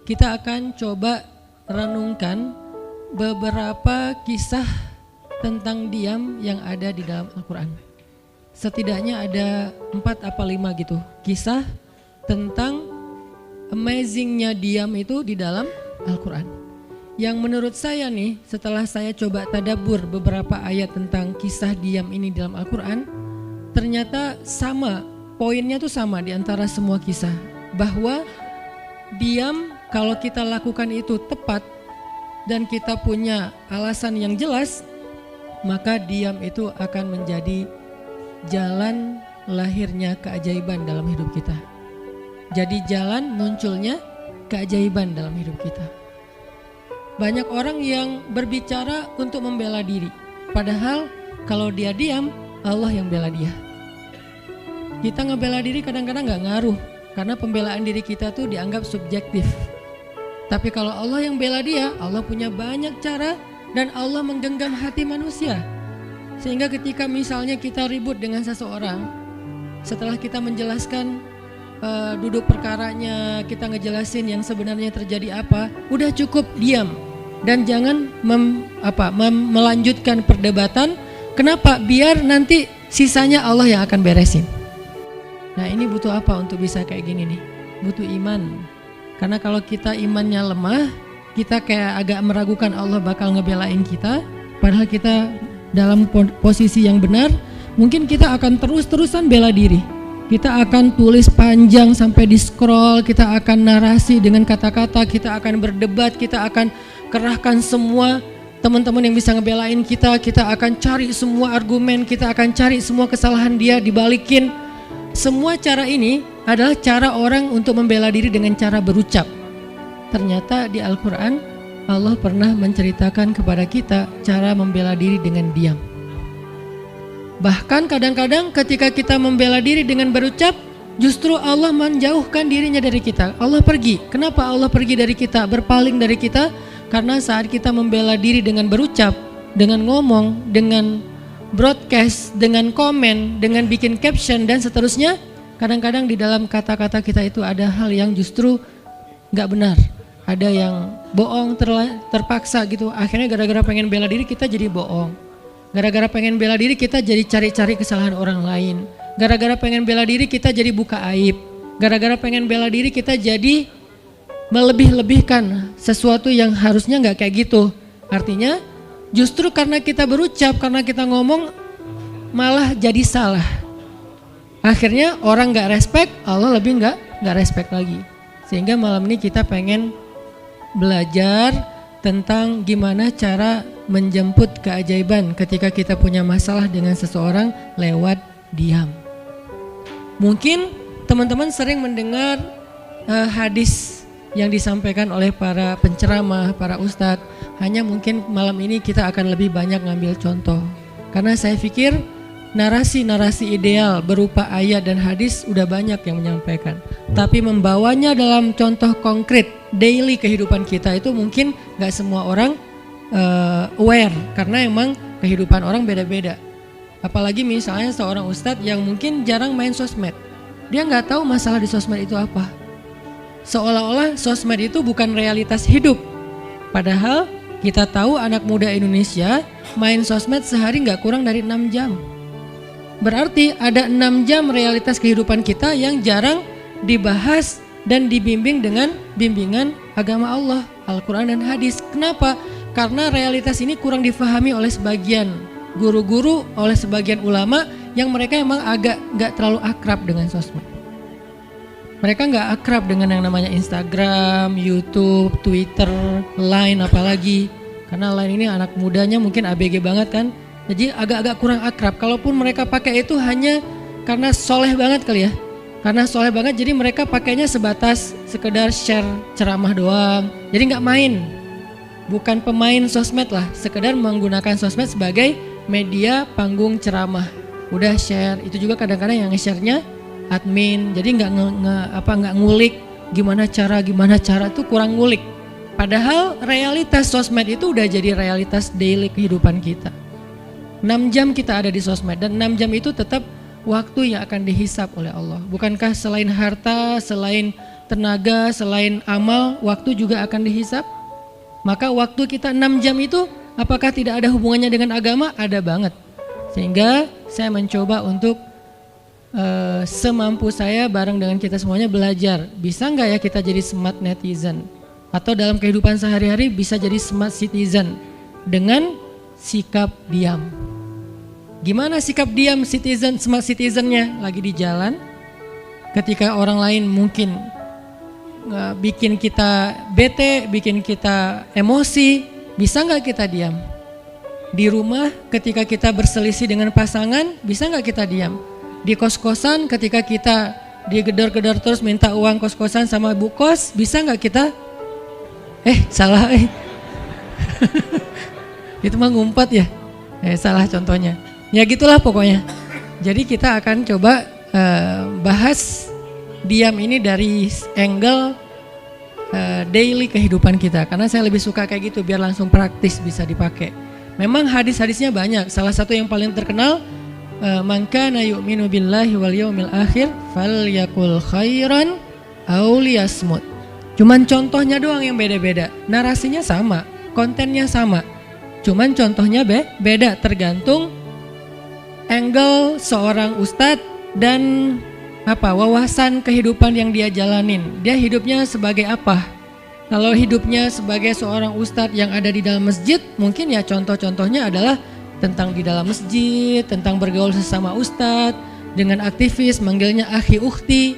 kita akan coba renungkan beberapa kisah tentang diam yang ada di dalam Al-Quran. Setidaknya ada 4 apa 5 gitu kisah tentang amazingnya diam itu di dalam Al-Quran. Yang menurut saya nih, setelah saya coba tadabbur beberapa ayat tentang kisah diam ini dalam Al-Quran, ternyata sama, poinnya tuh sama di antara semua kisah. Bahwa diam kalau kita lakukan itu tepat dan kita punya alasan yang jelas, maka diam itu akan menjadi jalan lahirnya keajaiban dalam hidup kita. Jadi jalan munculnya keajaiban dalam hidup kita. Banyak orang yang berbicara untuk membela diri, padahal kalau dia diam, Allah yang bela dia. Kita ngebela diri kadang-kadang gak ngaruh, karena pembelaan diri kita tuh dianggap subjektif. Tapi kalau Allah yang bela dia, Allah punya banyak cara dan Allah menggenggam hati manusia. Sehingga ketika misalnya kita ribut dengan seseorang, setelah kita menjelaskan duduk perkaranya, kita ngejelasin yang sebenarnya terjadi apa, udah cukup diam dan jangan melanjutkan perdebatan. Kenapa? Biar nanti sisanya Allah yang akan beresin. Nah, ini butuh apa untuk bisa kayak gini nih? Butuh iman. Karena kalau kita imannya lemah, kita kayak agak meragukan Allah bakal ngebelain kita, padahal kita dalam posisi yang benar, mungkin kita akan terus-terusan bela diri. Kita akan tulis panjang sampai di scroll, kita akan narasi dengan kata-kata, kita akan berdebat, kita akan kerahkan semua teman-teman yang bisa ngebelain kita, kita akan cari semua argumen, kita akan cari semua kesalahan dia dibalikin. Semua cara ini adalah cara orang untuk membela diri dengan cara berucap. Ternyata di Al-Quran Allah pernah menceritakan kepada kita cara membela diri dengan diam. Bahkan kadang-kadang ketika kita membela diri dengan berucap, justru Allah menjauhkan dirinya dari kita. Allah pergi. Kenapa Allah pergi dari kita, berpaling dari kita? Karena saat kita membela diri dengan berucap, dengan ngomong, dengan broadcast, dengan komen, dengan bikin caption dan seterusnya, kadang-kadang di dalam kata-kata kita itu ada hal yang justru gak benar. Ada yang bohong terpaksa gitu. Akhirnya gara-gara pengen bela diri kita jadi bohong. Gara-gara pengen bela diri kita jadi cari-cari kesalahan orang lain. Gara-gara pengen bela diri kita jadi buka aib. Gara-gara pengen bela diri kita jadi melebih-lebihkan sesuatu yang harusnya gak kayak gitu. Artinya justru karena kita berucap, karena kita ngomong malah jadi salah. Akhirnya orang gak respect, Allah lebih gak respect lagi. Sehingga malam ini kita pengen belajar tentang gimana cara menjemput keajaiban ketika kita punya masalah dengan seseorang lewat diam. Mungkin teman-teman sering mendengar hadis yang disampaikan oleh para penceramah, para ustadz. Hanya mungkin malam ini kita akan lebih banyak ngambil contoh. Karena saya pikir narasi-narasi ideal berupa ayat dan hadis udah banyak yang menyampaikan. Tapi membawanya dalam contoh konkret daily kehidupan kita itu mungkin gak semua orang aware. Karena emang kehidupan orang beda-beda. Apalagi misalnya seorang ustadz yang mungkin jarang main sosmed. Dia gak tahu masalah di sosmed itu apa. Seolah-olah sosmed itu bukan realitas hidup. Padahal kita tahu anak muda Indonesia main sosmed sehari gak kurang dari 6 jam. Berarti ada 6 jam realitas kehidupan kita yang jarang dibahas dan dibimbing dengan bimbingan agama Allah, Al-Quran dan hadis. Kenapa? Karena realitas ini kurang difahami oleh sebagian guru-guru, oleh sebagian ulama yang mereka emang agak gak terlalu akrab dengan sosmed. Mereka gak akrab dengan yang namanya Instagram, YouTube, Twitter, Line apalagi. Karena Line ini anak mudanya mungkin ABG banget kan. Jadi agak-agak kurang akrab. Kalaupun mereka pakai itu hanya karena soleh banget kali ya. Karena soleh banget jadi mereka pakainya sebatas sekedar share ceramah doang. Jadi gak main. Bukan pemain sosmed lah. Sekedar menggunakan sosmed sebagai media panggung ceramah. Udah share. Itu juga kadang-kadang yang nge-share-nya admin, jadi nggak ngulik gimana cara tuh kurang ngulik. Padahal realitas sosmed itu udah jadi realitas daily kehidupan kita. 6 jam kita ada di sosmed dan 6 jam itu tetap waktu yang akan dihisap oleh Allah. Bukankah selain harta, selain tenaga, selain amal, waktu juga akan dihisap. Maka waktu kita 6 jam itu apakah tidak ada hubungannya dengan agama? Ada banget. Sehingga saya mencoba untuk semampu saya bareng dengan kita semuanya belajar. Bisa nggak ya kita jadi smart netizen? Atau dalam kehidupan sehari-hari bisa jadi smart citizen dengan sikap diam. Gimana sikap diam citizen, smart citizennya? Lagi di jalan, ketika orang lain mungkin bikin kita bete, bikin kita emosi, bisa nggak kita diam? Di rumah ketika kita berselisih dengan pasangan, bisa nggak kita diam? Di kos-kosan ketika kita digedor-gedor terus minta uang kos-kosan sama bu kos, bisa nggak kita? Salah itu mah ngumpat ya? Salah contohnya. Ya gitulah pokoknya. Jadi kita akan coba bahas diam ini dari angle daily kehidupan kita. Karena saya lebih suka kayak gitu biar langsung praktis bisa dipakai. Memang hadis-hadisnya banyak. Salah satu yang paling terkenal, man kana yu'minu billahi wal yaumil akhir falyakul khairan aw liyasmut. Cuman contohnya doang yang beda-beda. Narasinya sama, kontennya sama. Cuman contohnya beda tergantung angle seorang ustadz dan wawasan kehidupan yang dia jalanin. Dia hidupnya sebagai apa? Kalau hidupnya sebagai seorang ustadz yang ada di dalam masjid, mungkin ya contoh-contohnya adalah tentang di dalam masjid, tentang bergaul sesama ustadz, dengan aktivis, manggilnya akhi ukhti.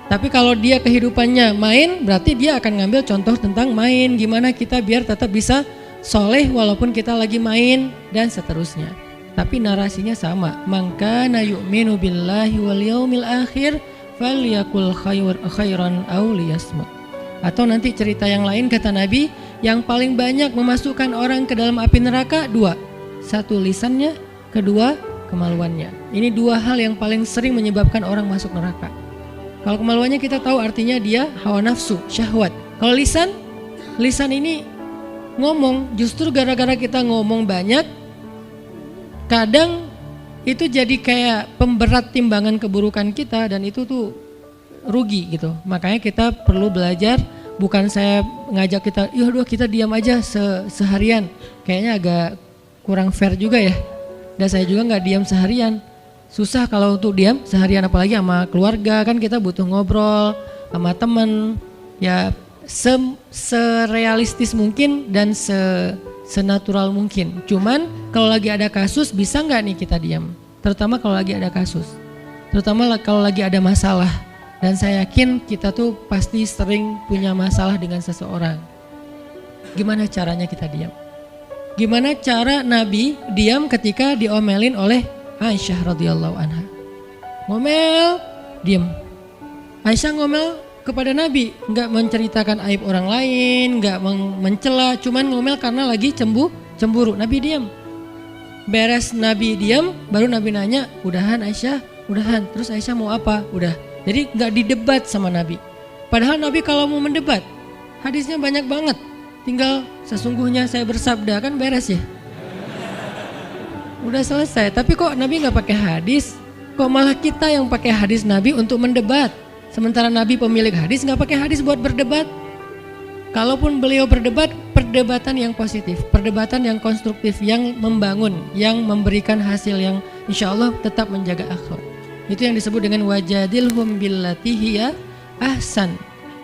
Tapi kalau dia kehidupannya main, berarti dia akan ngambil contoh tentang main, gimana kita biar tetap bisa soleh walaupun kita lagi main, dan seterusnya. Tapi narasinya sama, man kana yu'minu billahi wal yaumil akhir falyakul khairan aw liyasmut. Atau nanti cerita yang lain kata Nabi, yang paling banyak memasukkan orang ke dalam api neraka 2. 1 lisannya, 2 kemaluannya. Ini 2 hal yang paling sering menyebabkan orang masuk neraka. Kalau kemaluannya kita tahu artinya dia hawa nafsu, syahwat. Kalau lisan ini ngomong, justru gara-gara kita ngomong banyak, kadang itu jadi kayak pemberat timbangan keburukan kita dan itu tuh rugi gitu. Makanya kita perlu belajar, bukan saya ngajak kita, kita diam aja seharian. Kayaknya agak kurang fair juga ya. Dan saya juga nggak diam seharian. Susah kalau untuk diam seharian, apalagi sama keluarga, kan kita butuh ngobrol sama teman. Ya serealistis mungkin dan senatural mungkin. Cuman kalau lagi ada kasus, bisa nggak nih kita diam? Terutama kalau lagi ada kasus, terutama kalau lagi ada masalah. Dan saya yakin kita tuh pasti sering punya masalah dengan seseorang. Gimana caranya kita diam? Gimana cara Nabi diam ketika diomelin oleh Aisyah radhiyallahu anha? Ngomel, diam. Aisyah ngomel kepada Nabi, nggak menceritakan aib orang lain, nggak mencela, cuman ngomel karena lagi cemburu. Nabi diam. Beres Nabi diam, baru Nabi nanya, udahan Aisyah? Udahan. Terus Aisyah mau apa? Udah. Jadi nggak didebat sama Nabi. Padahal Nabi kalau mau mendebat, hadisnya banyak banget. Tinggal sesungguhnya saya bersabda, kan beres ya. Udah selesai. Tapi kok Nabi nggak pakai hadis? Kok malah kita yang pakai hadis Nabi untuk mendebat? Sementara Nabi pemilik hadis nggak pakai hadis buat berdebat. Kalaupun beliau berdebat, perdebatan yang positif, perdebatan yang konstruktif, yang membangun, yang memberikan hasil yang insya Allah tetap menjaga akhlak. Itu yang disebut dengan wajadilhum billati hiya ahsan.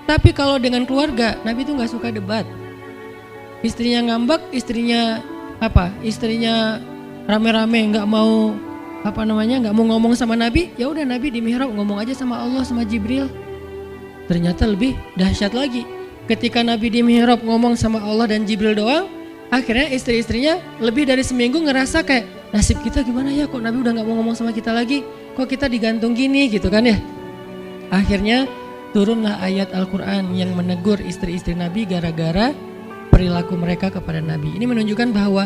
Tapi kalau dengan keluarga, Nabi itu nggak suka debat. Istrinya ngambek, istrinya rame-rame nggak mau nggak mau ngomong sama Nabi, ya udah Nabi di mihrab ngomong aja sama Allah sama Jibril. Ternyata lebih dahsyat lagi, ketika Nabi di mihrab ngomong sama Allah dan Jibril doang, akhirnya istri-istrinya lebih dari seminggu ngerasa kayak, nasib kita gimana ya, kok Nabi udah nggak mau ngomong sama kita lagi, kok kita digantung gini gitu kan ya. Akhirnya turunlah ayat Al-Quran yang menegur istri-istri Nabi gara-gara perilaku mereka kepada Nabi. Ini menunjukkan bahwa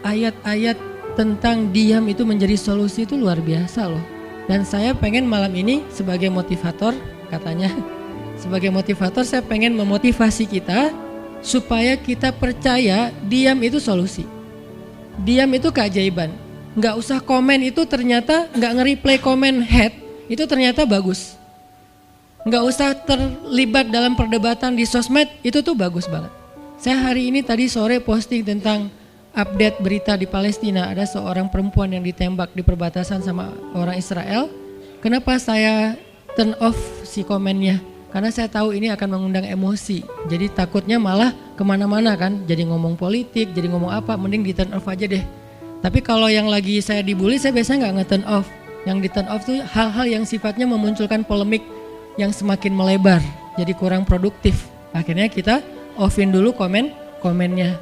ayat-ayat tentang diam itu menjadi solusi itu luar biasa loh. Dan saya pengen malam ini sebagai motivator, katanya sebagai motivator saya pengen memotivasi kita supaya kita percaya diam itu solusi. Diam itu keajaiban. Nggak usah komen itu ternyata, nggak nge-reply komen head itu ternyata bagus. nggak usah terlibat dalam perdebatan di sosmed, itu tuh bagus banget. Saya hari ini tadi sore posting tentang update berita di Palestina, ada seorang perempuan yang ditembak di perbatasan sama orang Israel. Kenapa saya turn off si komennya? Karena saya tahu ini akan mengundang emosi, jadi takutnya malah kemana-mana kan, jadi ngomong politik, jadi ngomong apa, mending di turn off aja deh. Tapi kalau yang lagi saya dibully, saya biasanya nggak nge-turn off. Yang di turn off tuh hal-hal yang sifatnya memunculkan polemik yang semakin melebar, jadi kurang produktif. Akhirnya kita offin dulu komennya.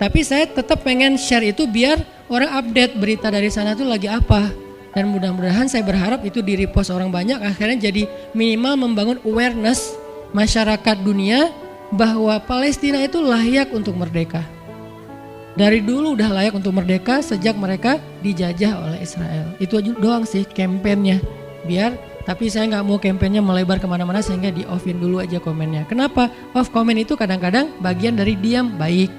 Tapi saya tetap pengen share itu biar orang update berita dari sana tuh lagi apa. Dan mudah-mudahan saya berharap itu di repost orang banyak, akhirnya jadi minimal membangun awareness masyarakat dunia bahwa Palestina itu layak untuk merdeka. Dari dulu udah layak untuk merdeka sejak mereka dijajah oleh Israel. Itu aja doang sih kampanyenya. Tapi saya nggak mau kampanyenya melebar kemana-mana sehingga di offin dulu aja komennya. Kenapa? Off komen itu kadang-kadang bagian dari diam baik.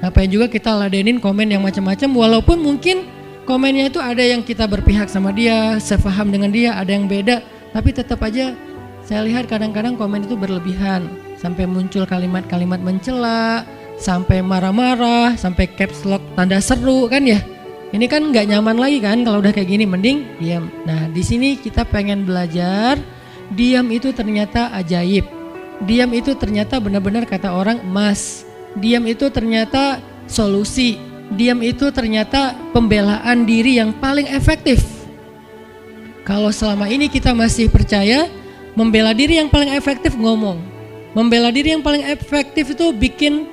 Ngapain juga kita ladenin komen yang macam-macam, walaupun mungkin komennya itu ada yang kita berpihak sama dia, sepaham dengan dia, ada yang beda. Tapi tetap aja saya lihat kadang-kadang komen itu berlebihan. Sampai muncul kalimat-kalimat mencela, sampai marah-marah, sampai caps lock tanda seru kan ya. Ini kan nggak nyaman lagi kan kalau udah kayak gini, mending diam. Nah di sini kita pengen belajar, diam itu ternyata ajaib. Diam itu ternyata benar-benar kata orang emas. Diam itu ternyata solusi. Diam itu ternyata pembelaan diri yang paling efektif. Kalau selama ini kita masih percaya membela diri yang paling efektif ngomong. Membela diri yang paling efektif itu bikin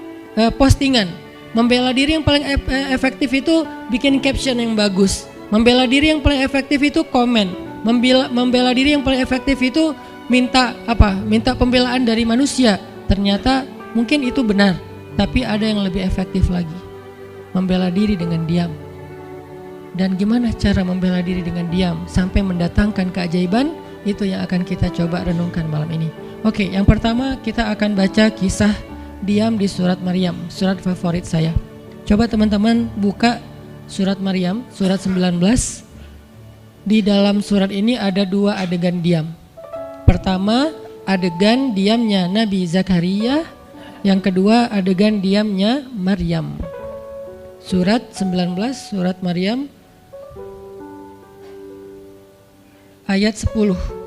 postingan. Membela diri yang paling efektif itu bikin caption yang bagus. Membela diri yang paling efektif itu komen. Membela diri yang paling efektif itu minta pembelaan dari manusia. Ternyata mungkin itu benar, tapi ada yang lebih efektif lagi. Membela diri dengan diam. Dan gimana cara membela diri dengan diam sampai mendatangkan keajaiban? Itu yang akan kita coba renungkan malam ini. Oke, yang pertama kita akan baca kisah diam di surat Maryam, surat favorit saya. Coba teman-teman buka surat Maryam, surat 19. Di dalam surat ini ada dua adegan diam. Pertama, adegan diamnya Nabi Zakaria. Yang kedua, adegan diamnya Maryam. Surat 19, surat Maryam, ayat 10.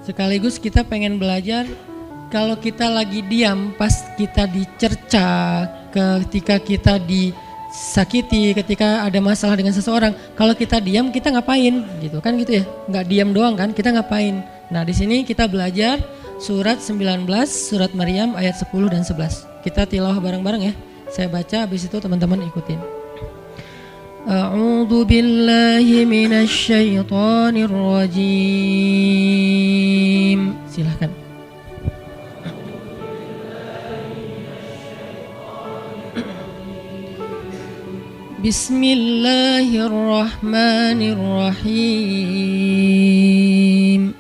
Sekaligus kita pengen belajar kalau kita lagi diam pas kita dicerca, ketika kita disakiti, ketika ada masalah dengan seseorang, kalau kita diam kita ngapain gitu kan gitu ya, nggak diam doang kan, kita ngapain. Nah di sini kita belajar surat 19, surat Maryam ayat 10 dan 11. Kita tilawah bareng-bareng ya, saya baca habis itu teman-teman ikutin. A'udzu billahi minasy syaithanir rajim. Silahkan. Bismillahirrahmanirrahim.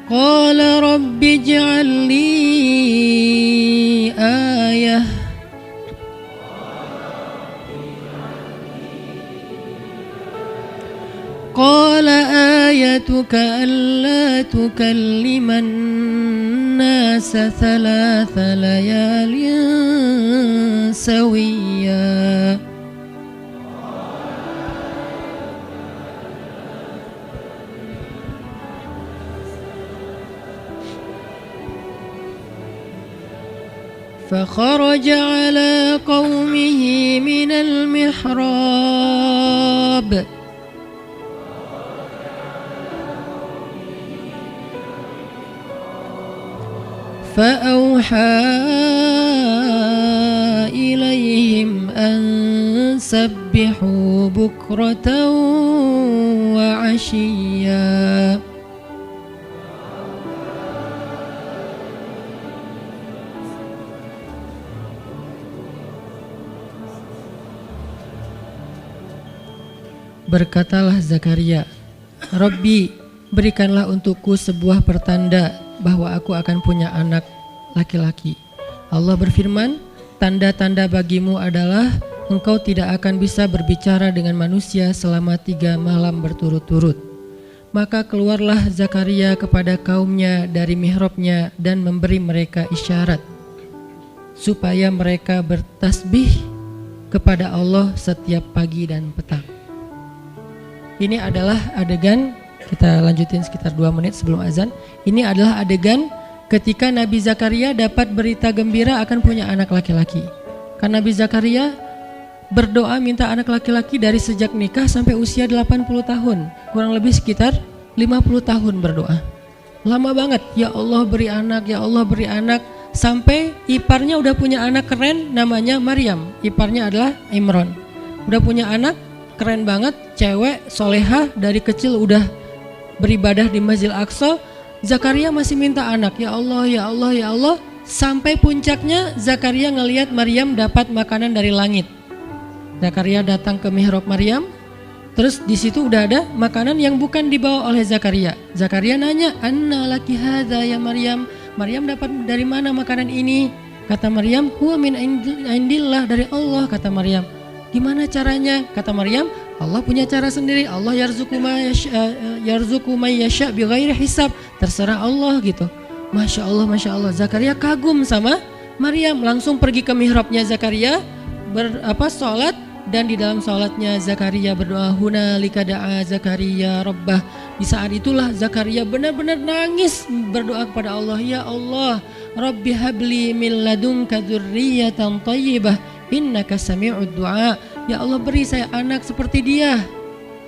Qala rabbi ij'al li ayah. Qala ayatuka alla tukalliman nasa thalatha layalin sawiyya. فخرج على قومه من المحراب فأوحى إليهم أن سبحوا بكرة وعشيا. Berkatalah Zakaria, Rabbi, berikanlah untukku sebuah pertanda bahwa aku akan punya anak. laki-laki. Allah berfirman, tanda-tanda bagimu adalah engkau tidak akan bisa berbicara dengan manusia selama 3 malam berturut-turut. Maka keluarlah Zakaria kepada kaumnya dari mihrabnya dan memberi mereka isyarat supaya mereka bertasbih kepada Allah setiap pagi dan petang. Ini adalah adegan, kita lanjutin sekitar 2 menit sebelum azan. Ini adalah adegan ketika Nabi Zakaria dapat berita gembira akan punya anak laki-laki. Karena Nabi Zakaria berdoa minta anak laki-laki dari sejak nikah sampai usia 80 tahun. Kurang lebih sekitar 50 tahun berdoa. Lama banget, ya Allah beri anak, ya Allah beri anak. Sampai iparnya udah punya anak keren namanya Maryam. Iparnya adalah Imran. Udah punya anak keren banget, cewek, solehah, dari kecil udah beribadah di Masjid Aqsa. Zakaria masih minta anak, ya Allah, ya Allah, ya Allah. Sampai puncaknya Zakaria ngelihat Maryam dapat makanan dari langit. Zakaria datang ke mihrab Maryam, terus di situ udah ada makanan yang bukan dibawa oleh Zakaria. Zakaria nanya, "Anna laki hadza ya Maryam?" Maryam dapat dari mana makanan ini? Kata Maryam, "Huwa min indillah, dari Allah." Kata Maryam. Gimana caranya? Kata Maryam, Allah punya cara sendiri. Allah yarzuqu may yasha bighairi hisab. Terserah Allah gitu. Masya Allah, Masya Allah. Zakaria kagum sama Maryam, langsung pergi ke mihrabnya Zakaria, sholat, dan di dalam sholatnya Zakaria berdoa, hunalika da'a Zakaria rabbah. Di saat itulah Zakaria benar-benar nangis berdoa kepada Allah, ya Allah, Rabbi habli min ladunka dzurriyyatan thayyibah innaka sami'ud du'a. Ya Allah, beri saya anak seperti dia,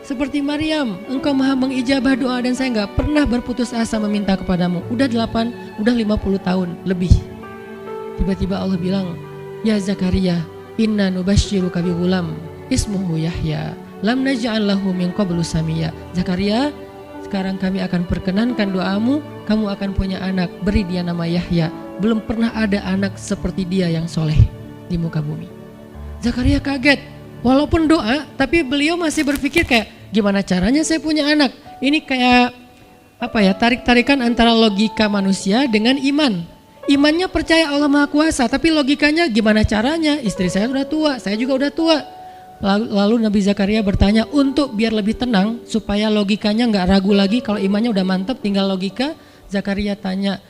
seperti Maryam. Engkau maha mengijabah doa dan saya gak pernah berputus asa meminta kepadamu. Udah 50 tahun lebih. Tiba-tiba Allah bilang, ya Zakaria, inna nubasyiruka bi ghulam ismuhu Yahya lam naj'al lahu min qablu samiyya. Zakaria, sekarang kami akan perkenankan doamu, kamu akan punya anak, beri dia nama Yahya. Belum pernah ada anak seperti dia yang soleh di muka bumi. Zakaria kaget, walaupun doa, tapi beliau masih berpikir kayak, gimana caranya saya punya anak? Ini kayak tarik-tarikan antara logika manusia dengan iman. Imannya percaya Allah Maha Kuasa, tapi logikanya gimana caranya? Istri saya udah tua, saya juga udah tua. Lalu Nabi Zakaria bertanya untuk biar lebih tenang, supaya logikanya gak ragu lagi. Kalau imannya udah mantap, tinggal logika. Zakaria tanya,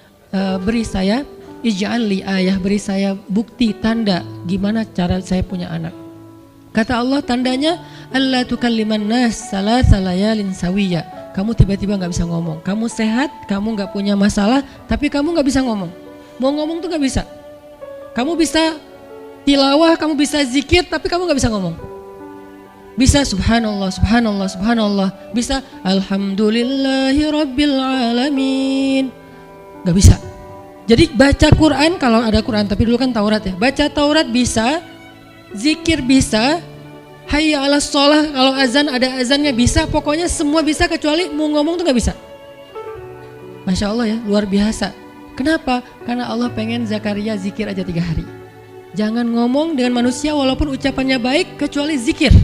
beri saya ij'al li ayah, beri saya bukti, tanda gimana cara saya punya anak. Kata Allah, tandanya alla tukalliman nas salasa layalin sawiyya. Kamu tiba-tiba gak bisa ngomong. Kamu sehat, kamu gak punya masalah, tapi kamu gak bisa ngomong. Mau ngomong tuh gak bisa. Kamu bisa tilawah, kamu bisa zikir, tapi kamu gak bisa ngomong. Bisa subhanallah, subhanallah, subhanallah. Bisa alhamdulillahi rabbil alamin. Gak bisa. Jadi baca Quran, kalau ada Quran, tapi dulu kan Taurat ya. Baca Taurat bisa, zikir bisa, hayya ala sholah, kalau azan ada azannya bisa. Pokoknya semua bisa kecuali mau ngomong tuh gak bisa. Masya Allah ya, luar biasa. Kenapa? Karena Allah pengen Zakaria zikir aja 3 hari. Jangan ngomong dengan manusia walaupun ucapannya baik kecuali zikir.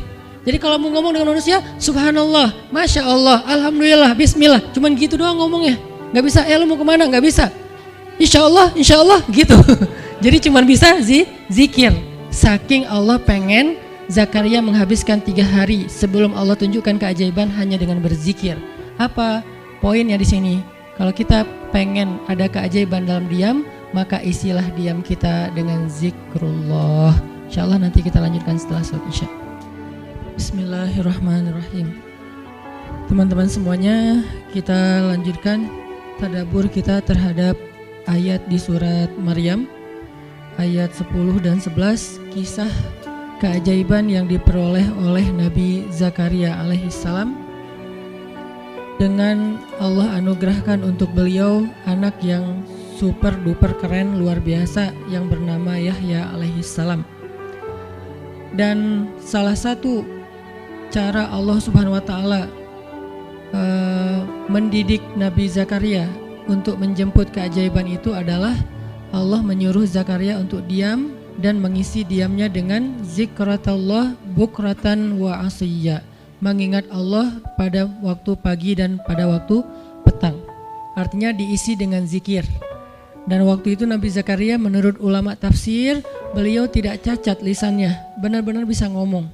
Jadi kalau mau ngomong dengan manusia, subhanallah, masya Allah, alhamdulillah, bismillah. Cuman gitu doang ngomongnya. Gak bisa, lu mau kemana? Gak bisa. Insya Allah gitu. Jadi cuman bisa zikir. Saking Allah pengen Zakaria menghabiskan 3 hari sebelum Allah tunjukkan keajaiban hanya dengan berzikir. Apa poinnya di sini? Kalau kita pengen ada keajaiban dalam diam, maka isilah diam kita dengan zikrullah. Insyaallah nanti kita lanjutkan setelah sholat isya. Bismillahirrahmanirrahim. Teman-teman semuanya, kita lanjutkan tadabbur kita terhadap ayat di surat Maryam, ayat 10 dan 11, kisah keajaiban yang diperoleh oleh Nabi Zakaria alaihissalam. Dengan Allah anugerahkan untuk beliau anak yang super duper keren, luar biasa, yang bernama Yahya alaihissalam. Dan salah satu cara Allah subhanahu wa ta'ala mendidik Nabi Zakaria untuk menjemput keajaiban itu adalah Allah menyuruh Zakaria untuk diam dan mengisi diamnya dengan zikratullah bukratan wa asiyya, mengingat Allah pada waktu pagi dan pada waktu petang. Artinya diisi dengan zikir. Dan waktu itu Nabi Zakaria menurut ulama tafsir, beliau tidak cacat lisannya, benar-benar bisa ngomong.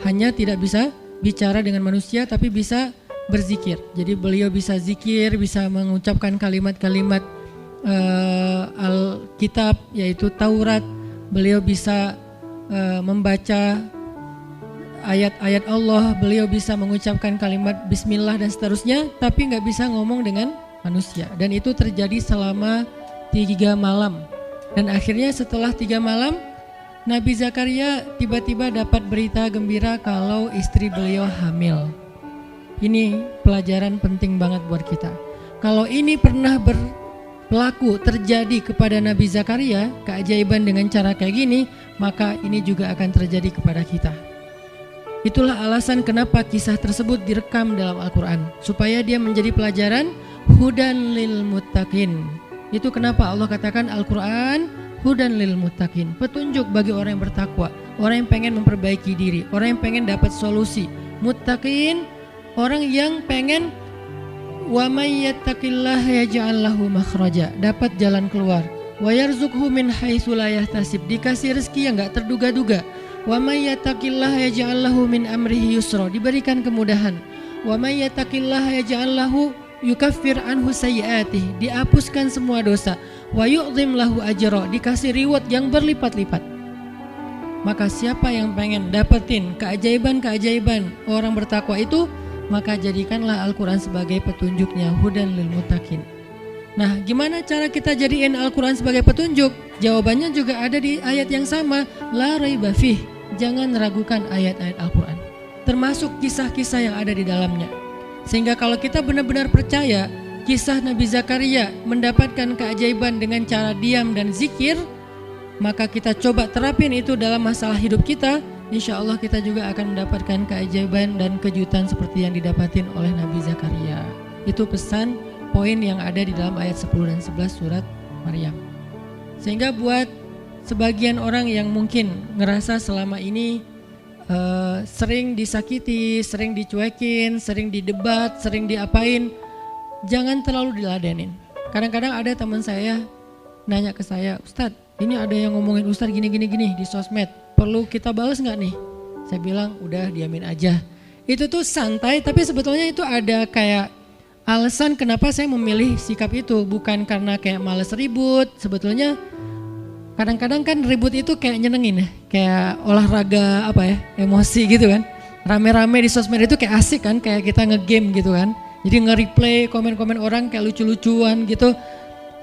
Hanya tidak bisa bicara dengan manusia tapi bisa berzikir. Jadi beliau bisa zikir, bisa mengucapkan kalimat-kalimat Alkitab yaitu Taurat. Beliau bisa membaca ayat-ayat Allah, beliau bisa mengucapkan kalimat Bismillah dan seterusnya, tapi nggak bisa ngomong dengan manusia. Dan itu terjadi selama 3 malam. Dan akhirnya setelah 3 malam, Nabi Zakaria tiba-tiba dapat berita gembira kalau istri beliau hamil. Ini pelajaran penting banget buat kita. Kalau ini pernah berlaku terjadi kepada Nabi Zakaria, keajaiban dengan cara kayak gini, maka ini juga akan terjadi kepada kita. Itulah alasan kenapa kisah tersebut direkam dalam Al-Quran, supaya dia menjadi pelajaran hudan lil muttaqin. Itu kenapa Allah katakan Al-Quran hudan lil muttaqin, petunjuk bagi orang yang bertakwa, orang yang pengen memperbaiki diri, orang yang pengen dapat solusi. Muttaqin, orang yang pengen wa may yattaqillaha yaj'al lahu makhraja, dapat jalan keluar. Wa yarzuqhu min haitsu la yahtasib, dikasih rezeki yang enggak terduga-duga. Wa may yattaqillaha yaj'al lahu min amrihi yusra, diberikan kemudahan. Wa may yattaqillaha yaj'al lahu yukaffir anhu sayyi'atihi, dihapuskan semua dosa. Wa yu'dhim lahu ajra, dikasih reward yang berlipat-lipat. Maka siapa yang pengen dapetin keajaiban-keajaiban orang bertakwa itu, maka jadikanlah Al-Quran sebagai petunjuknya, hudan lil muttaqin. Nah, gimana cara kita jadiin Al-Quran sebagai petunjuk? Jawabannya juga ada di ayat yang sama, la raiba fih, jangan ragukan ayat-ayat Al-Quran, termasuk kisah-kisah yang ada di dalamnya. Sehingga kalau kita benar-benar percaya kisah Nabi Zakaria mendapatkan keajaiban dengan cara diam dan zikir, maka kita coba terapin itu dalam masalah hidup kita. Insya Allah kita juga akan mendapatkan keajaiban dan kejutan seperti yang didapatin oleh Nabi Zakaria. Itu pesan poin yang ada di dalam ayat 10 dan 11 surat Maryam. Sehingga buat sebagian orang yang mungkin ngerasa selama ini sering disakiti, sering dicuekin, sering didebat, sering diapain, jangan terlalu diladenin. Kadang-kadang ada teman saya nanya ke saya, Ustadz, ini ada yang ngomongin Ustadz gini di sosmed, perlu kita balas nggak nih? Saya bilang udah diamin aja. Itu tuh santai, tapi sebetulnya itu ada kayak alasan kenapa saya memilih sikap itu, bukan karena kayak males ribut. Sebetulnya kadang-kadang kan ribut itu kayak nyenengin ya, kayak olahraga apa ya, emosi gitu kan. Rame-rame di sosmed itu kayak asik kan, kayak kita nge-game gitu kan. Jadi nge-replay komen-komen orang kayak lucu-lucuan gitu.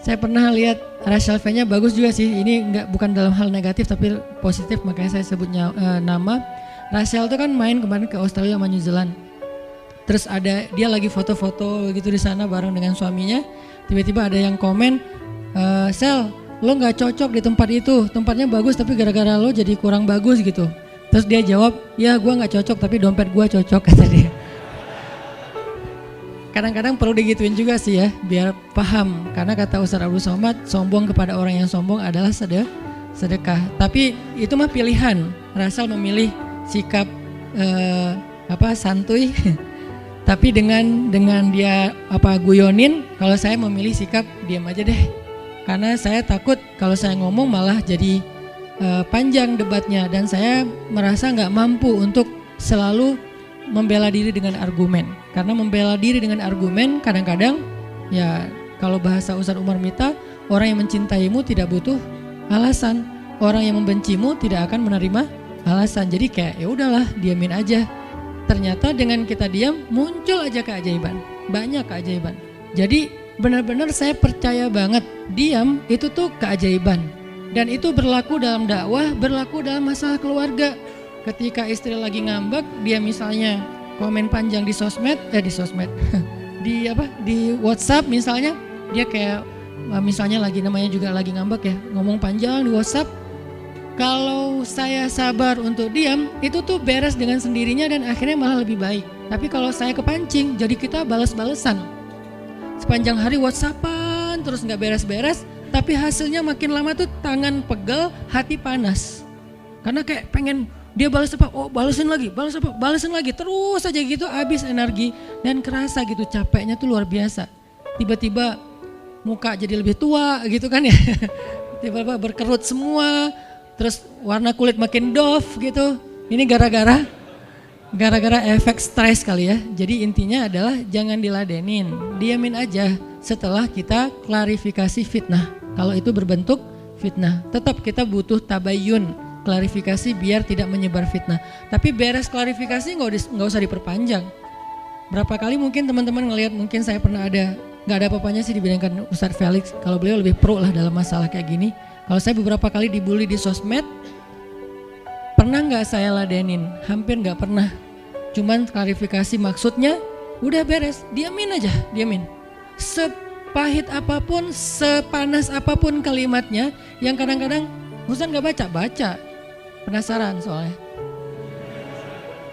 Saya pernah lihat Rachel V-nya bagus juga sih. Ini bukan dalam hal negatif tapi positif, makanya saya sebutnya nama. Rachel itu kan main kemarin ke Australia sama New Zealand. Terus ada dia lagi foto-foto gitu di sana bareng dengan suaminya. Tiba-tiba ada yang komen, Sel, lo nggak cocok di tempat itu. Tempatnya bagus tapi gara-gara lo jadi kurang bagus gitu. Terus dia jawab, ya gue nggak cocok tapi dompet gue cocok, kata dia. Kadang-kadang perlu digituin juga sih ya, biar paham. Karena kata Ustaz Abdul Somad, sombong kepada orang yang sombong adalah sedekah. Tapi itu mah pilihan. Rasal memilih sikap santuy. Tapi dengan dia guyonin, kalau saya memilih sikap diam aja deh. Karena saya takut kalau saya ngomong malah jadi panjang debatnya, dan saya merasa nggak mampu untuk selalu membela diri dengan argumen. Karena membela diri dengan argumen kadang-kadang ya, kalau bahasa Ustaz Umar Mita, orang yang mencintaimu tidak butuh alasan, orang yang membencimu tidak akan menerima alasan. Jadi kayak ya udahlah, diamin aja. Ternyata dengan kita diam muncul aja keajaiban, banyak keajaiban. Jadi benar-benar saya percaya banget diam itu tuh keajaiban. Dan itu berlaku dalam dakwah, berlaku dalam masalah keluarga. Ketika istri lagi ngambek, dia misalnya komen panjang di sosmed, di WhatsApp misalnya, dia kayak misalnya namanya juga lagi ngambek ya, ngomong panjang di WhatsApp. Kalau saya sabar untuk diam, itu tuh beres dengan sendirinya dan akhirnya malah lebih baik. Tapi kalau saya kepancing, jadi kita balas-balesan. Sepanjang hari WhatsAppan terus nggak beres-beres, tapi hasilnya makin lama tuh tangan pegel, hati panas. Karena kayak pengen dia balas apa, oh balesin lagi, balas apa, balesin lagi, terus aja gitu, habis energi dan kerasa gitu capeknya tuh luar biasa. Tiba-tiba muka jadi lebih tua gitu kan ya. Tiba-tiba berkerut semua, terus warna kulit makin doff gitu. Ini gara-gara efek stres kali ya. Jadi intinya adalah jangan diladenin, diamin aja setelah kita klarifikasi fitnah. Kalau itu berbentuk fitnah, tetap kita butuh tabayun, klarifikasi biar tidak menyebar fitnah. Tapi beres klarifikasi nggak usah diperpanjang. Berapa kali mungkin teman-teman ngelihat, mungkin saya pernah ada, nggak ada apa-apanya sih dibandingkan Ustadz Felix. Kalau beliau lebih pro lah dalam masalah kayak gini. Kalau saya beberapa kali dibully di sosmed, pernah nggak saya ladenin? Hampir nggak pernah. Cuman klarifikasi maksudnya, udah beres, diamin aja, diamin. Sepahit apapun, sepanas apapun kalimatnya, yang kadang-kadang Ustadz nggak baca, penasaran soalnya.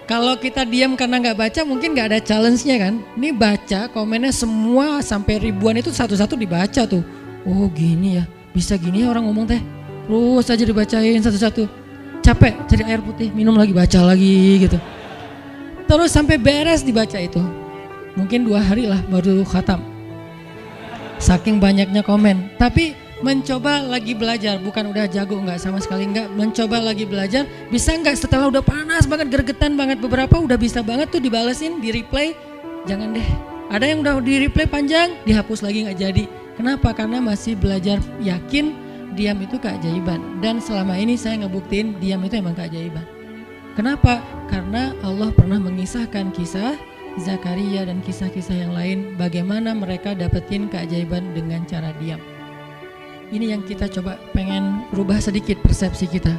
Kalau kita diam karena nggak baca, mungkin nggak ada challenge-nya kan. Ini baca, komennya semua sampai ribuan itu satu-satu dibaca tuh. Oh gini ya, bisa gini ya orang ngomong teh. Terus aja dibacain satu-satu. Capek, cari air putih, minum lagi, baca lagi gitu. Terus sampai beres dibaca itu. Mungkin 2 hari lah baru khatam. Saking banyaknya komen. Tapi mencoba lagi belajar, bukan udah jago, enggak, sama sekali enggak. Mencoba lagi belajar, bisa enggak setelah udah panas banget, gergetan banget, beberapa udah bisa banget tuh dibalesin, di replay. Jangan deh, ada yang udah di replay panjang, dihapus lagi nggak jadi. Kenapa? Karena masih belajar yakin diam itu keajaiban. Dan selama ini saya ngebuktiin diam itu emang keajaiban. Kenapa? Karena Allah pernah mengisahkan kisah Zakaria dan kisah-kisah yang lain, bagaimana mereka dapetin keajaiban dengan cara diam. Ini yang kita coba pengen rubah sedikit persepsi kita.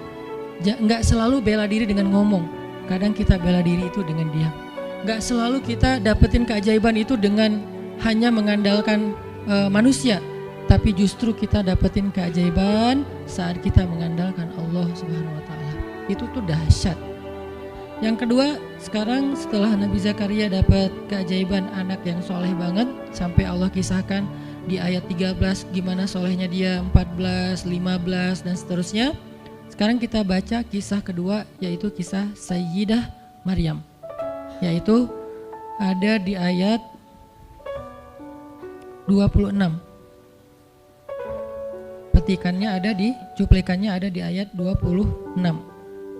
Nggak selalu bela diri dengan ngomong, kadang kita bela diri itu dengan diam. Nggak selalu kita dapetin keajaiban itu dengan hanya mengandalkan manusia, tapi justru kita dapetin keajaiban saat kita mengandalkan Allah Subhanahu Wa Taala. Itu tuh dahsyat. Yang kedua, sekarang setelah Nabi Zakaria dapat keajaiban anak yang soleh banget, sampai Allah kisahkan di ayat 13 gimana solehnya dia, 14, 15 dan seterusnya. Sekarang kita baca kisah kedua, yaitu kisah Sayyidah Maryam, yaitu ada di ayat 26. Petikannya ada di, cuplikannya ada di ayat 26.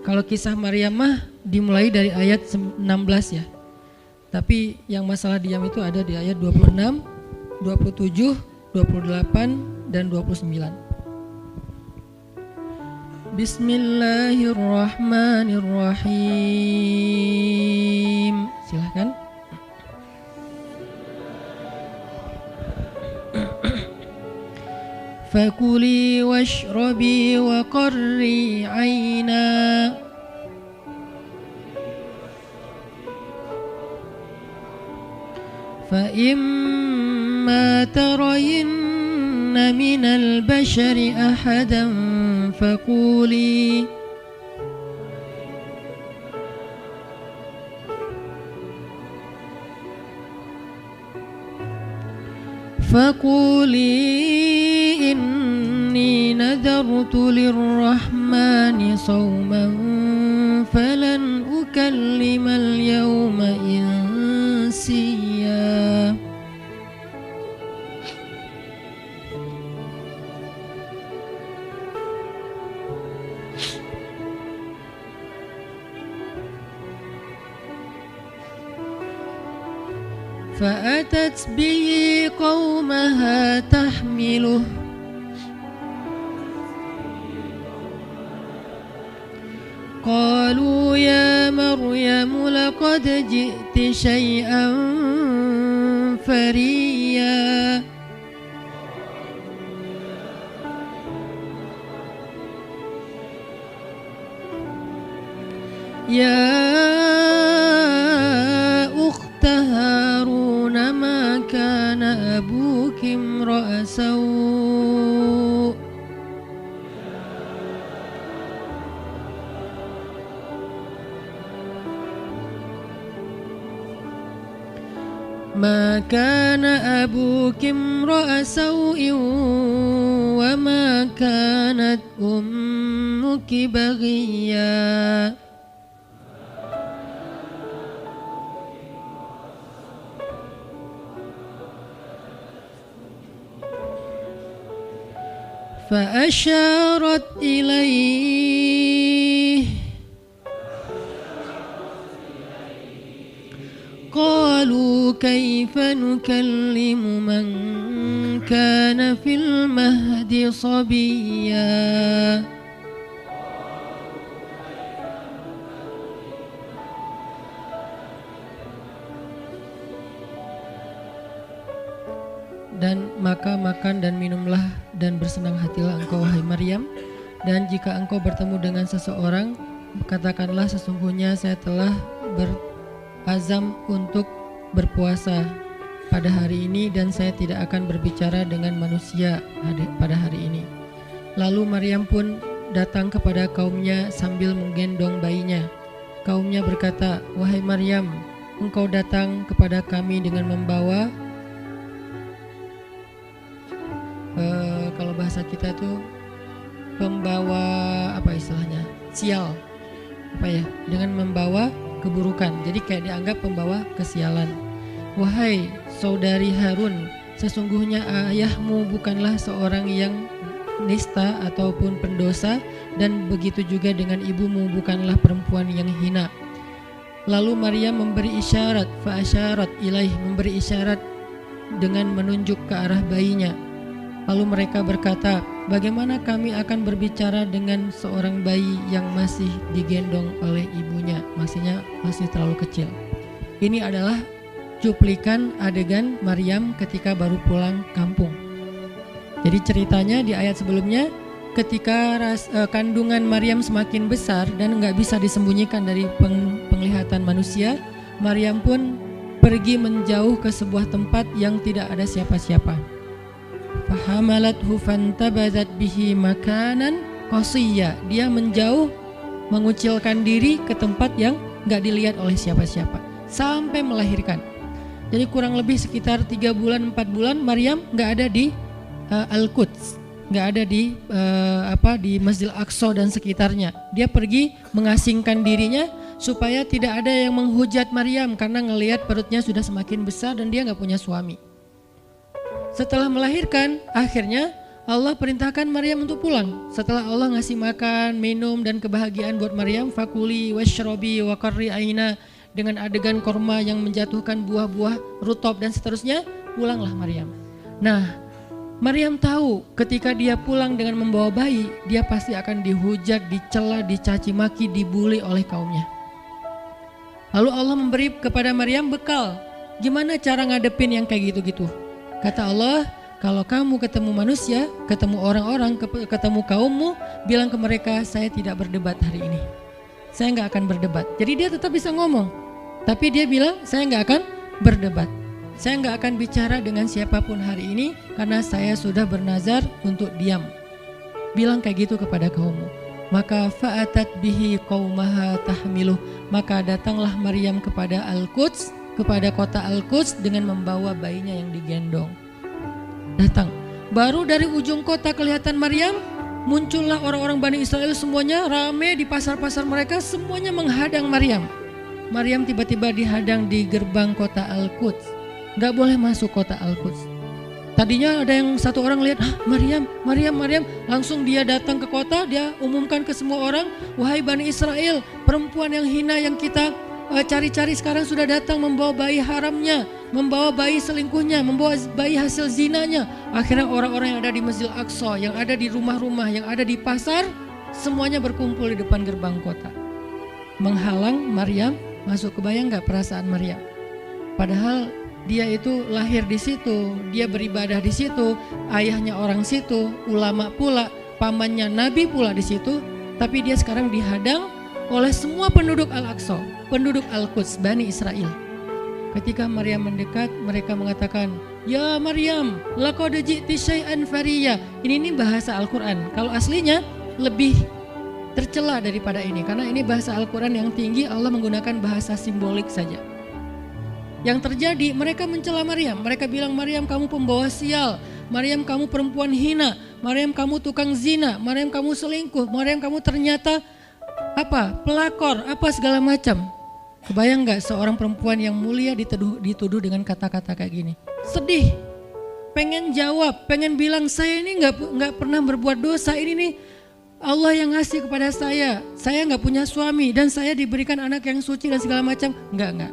Kalau kisah Maryam mah dimulai dari ayat 16 ya. Tapi yang masalah diam itu ada di ayat 26, 27, 28 dan 29. Bismillahirrahmanirrahim. Silahkan. Fakuli washrabi wa qarri aina fa imma tarayinna minal bashari ahadan fakuli inni nadartu lirrahmani sawman falan ukallimal yawma insiya. فأتت به قومها تحمله قالوا يا مريم لقد جئت شيئا فريا يا أخت هارون ما كان أبوك امرأ سوء ما كان أبوك امرأ سوء وما كانت أمك بغيا. فأشارت إليه قالوا كيف نكلم من كان في المهد صبيا Dan maka makan dan minumlah dan bersenang hatilah engkau wahai Maryam, dan jika engkau bertemu dengan seseorang katakanlah sesungguhnya saya telah berazam untuk berpuasa pada hari ini dan saya tidak akan berbicara dengan manusia pada hari ini. Lalu Maryam pun datang kepada kaumnya sambil menggendong bayinya. Kaumnya berkata, wahai Maryam, engkau datang kepada kami dengan membawa kalau bahasa kita tuh pembawa apa istilahnya, sial apa ya, dengan membawa keburukan, jadi kayak dianggap pembawa kesialan. Wahai saudari Harun, sesungguhnya ayahmu bukanlah seorang yang nista ataupun pendosa, dan begitu juga dengan ibumu bukanlah perempuan yang hina. Lalu Maryam memberi isyarat, fa'asyarat ilaih, memberi isyarat dengan menunjuk ke arah bayinya. Lalu mereka berkata, bagaimana kami akan berbicara dengan seorang bayi yang masih digendong oleh ibunya, maksudnya masih terlalu kecil. Ini adalah cuplikan adegan Maryam ketika baru pulang kampung. Jadi ceritanya di ayat sebelumnya, ketika kandungan Maryam semakin besar dan nggak bisa disembunyikan dari penglihatan manusia, Maryam pun pergi menjauh ke sebuah tempat yang tidak ada siapa-siapa. Fahamalathu fantabazat bihi makanan qasiyya. Dia menjauh, mengucilkan diri ke tempat yang gak dilihat oleh siapa-siapa sampai melahirkan. Jadi kurang lebih sekitar 3 bulan 4 bulan Maryam gak ada di Al-Quds, gak ada di di Masjidil Aqsa dan sekitarnya. Dia pergi mengasingkan dirinya supaya tidak ada yang menghujat Maryam karena ngelihat perutnya sudah semakin besar dan dia gak punya suami. Setelah melahirkan, akhirnya Allah perintahkan Maryam untuk pulang. Setelah Allah ngasih makan, minum dan kebahagiaan buat Maryam, fakuli washrobi wa qarri aina, dengan adegan korma yang menjatuhkan buah-buah rutop dan seterusnya, pulanglah Maryam. Nah, Maryam tahu ketika dia pulang dengan membawa bayi, dia pasti akan dihujat, dicela, dicaci maki, dibully oleh kaumnya. Lalu Allah memberi kepada Maryam bekal. Gimana cara ngadepin yang kayak gitu-gitu? Kata Allah, kalau kamu ketemu manusia, ketemu orang-orang, ketemu kaummu, bilang ke mereka, saya tidak berdebat hari ini. Saya gak akan berdebat. Jadi dia tetap bisa ngomong. Tapi dia bilang, saya gak akan berdebat. Saya gak akan bicara dengan siapapun hari ini, karena saya sudah bernazar untuk diam. Bilang kayak gitu kepada kaummu. Maka fa'atat bihi qaumaha tahmiluh. Maka datanglah Maryam kepada Al-Quds, kepada kota Al-Quds dengan membawa bayinya yang digendong. Datang, baru dari ujung kota kelihatan Maryam, muncullah orang-orang Bani Israel semuanya rame di pasar-pasar mereka, semuanya menghadang Maryam. Maryam tiba-tiba dihadang di gerbang kota Al-Quds, gak boleh masuk kota Al-Quds. Tadinya ada yang satu orang lihat, Maryam, langsung dia datang ke kota, dia umumkan ke semua orang, wahai Bani Israel, perempuan yang hina yang kita cari-cari sekarang sudah datang membawa bayi haramnya, membawa bayi selingkuhnya, membawa bayi hasil zinanya. Akhirnya orang-orang yang ada di Masjidil Aqsa, yang ada di rumah-rumah, yang ada di pasar, semuanya berkumpul di depan gerbang kota, menghalang Maryam masuk. Kebayang gak perasaan Maryam? Padahal dia itu lahir di situ, dia beribadah di situ, ayahnya orang situ, ulama pula, pamannya Nabi pula di situ, tapi dia sekarang dihadang oleh semua penduduk Al-Aqsa, penduduk Al-Quds, Bani Israel. Ketika Maryam mendekat, mereka mengatakan, ya Maryam, laqad ji'ti syai'an fariya. Ini bahasa Al-Quran. Kalau aslinya lebih tercela daripada ini, karena ini bahasa Al-Quran yang tinggi, Allah menggunakan bahasa simbolik saja. Yang terjadi, mereka mencela Maryam. Mereka bilang, Maryam kamu pembawa sial, Maryam kamu perempuan hina, Maryam kamu tukang zina, Maryam kamu selingkuh, Maryam kamu ternyata pelakor, segala macam. Kebayang gak seorang perempuan yang mulia dituduh dengan kata-kata kayak gini? Sedih. pengen jawab, pengen bilang saya ini nggak pernah berbuat dosa, ini nih Allah yang ngasih kepada saya nggak punya suami dan saya diberikan anak yang suci dan segala macam. Enggak.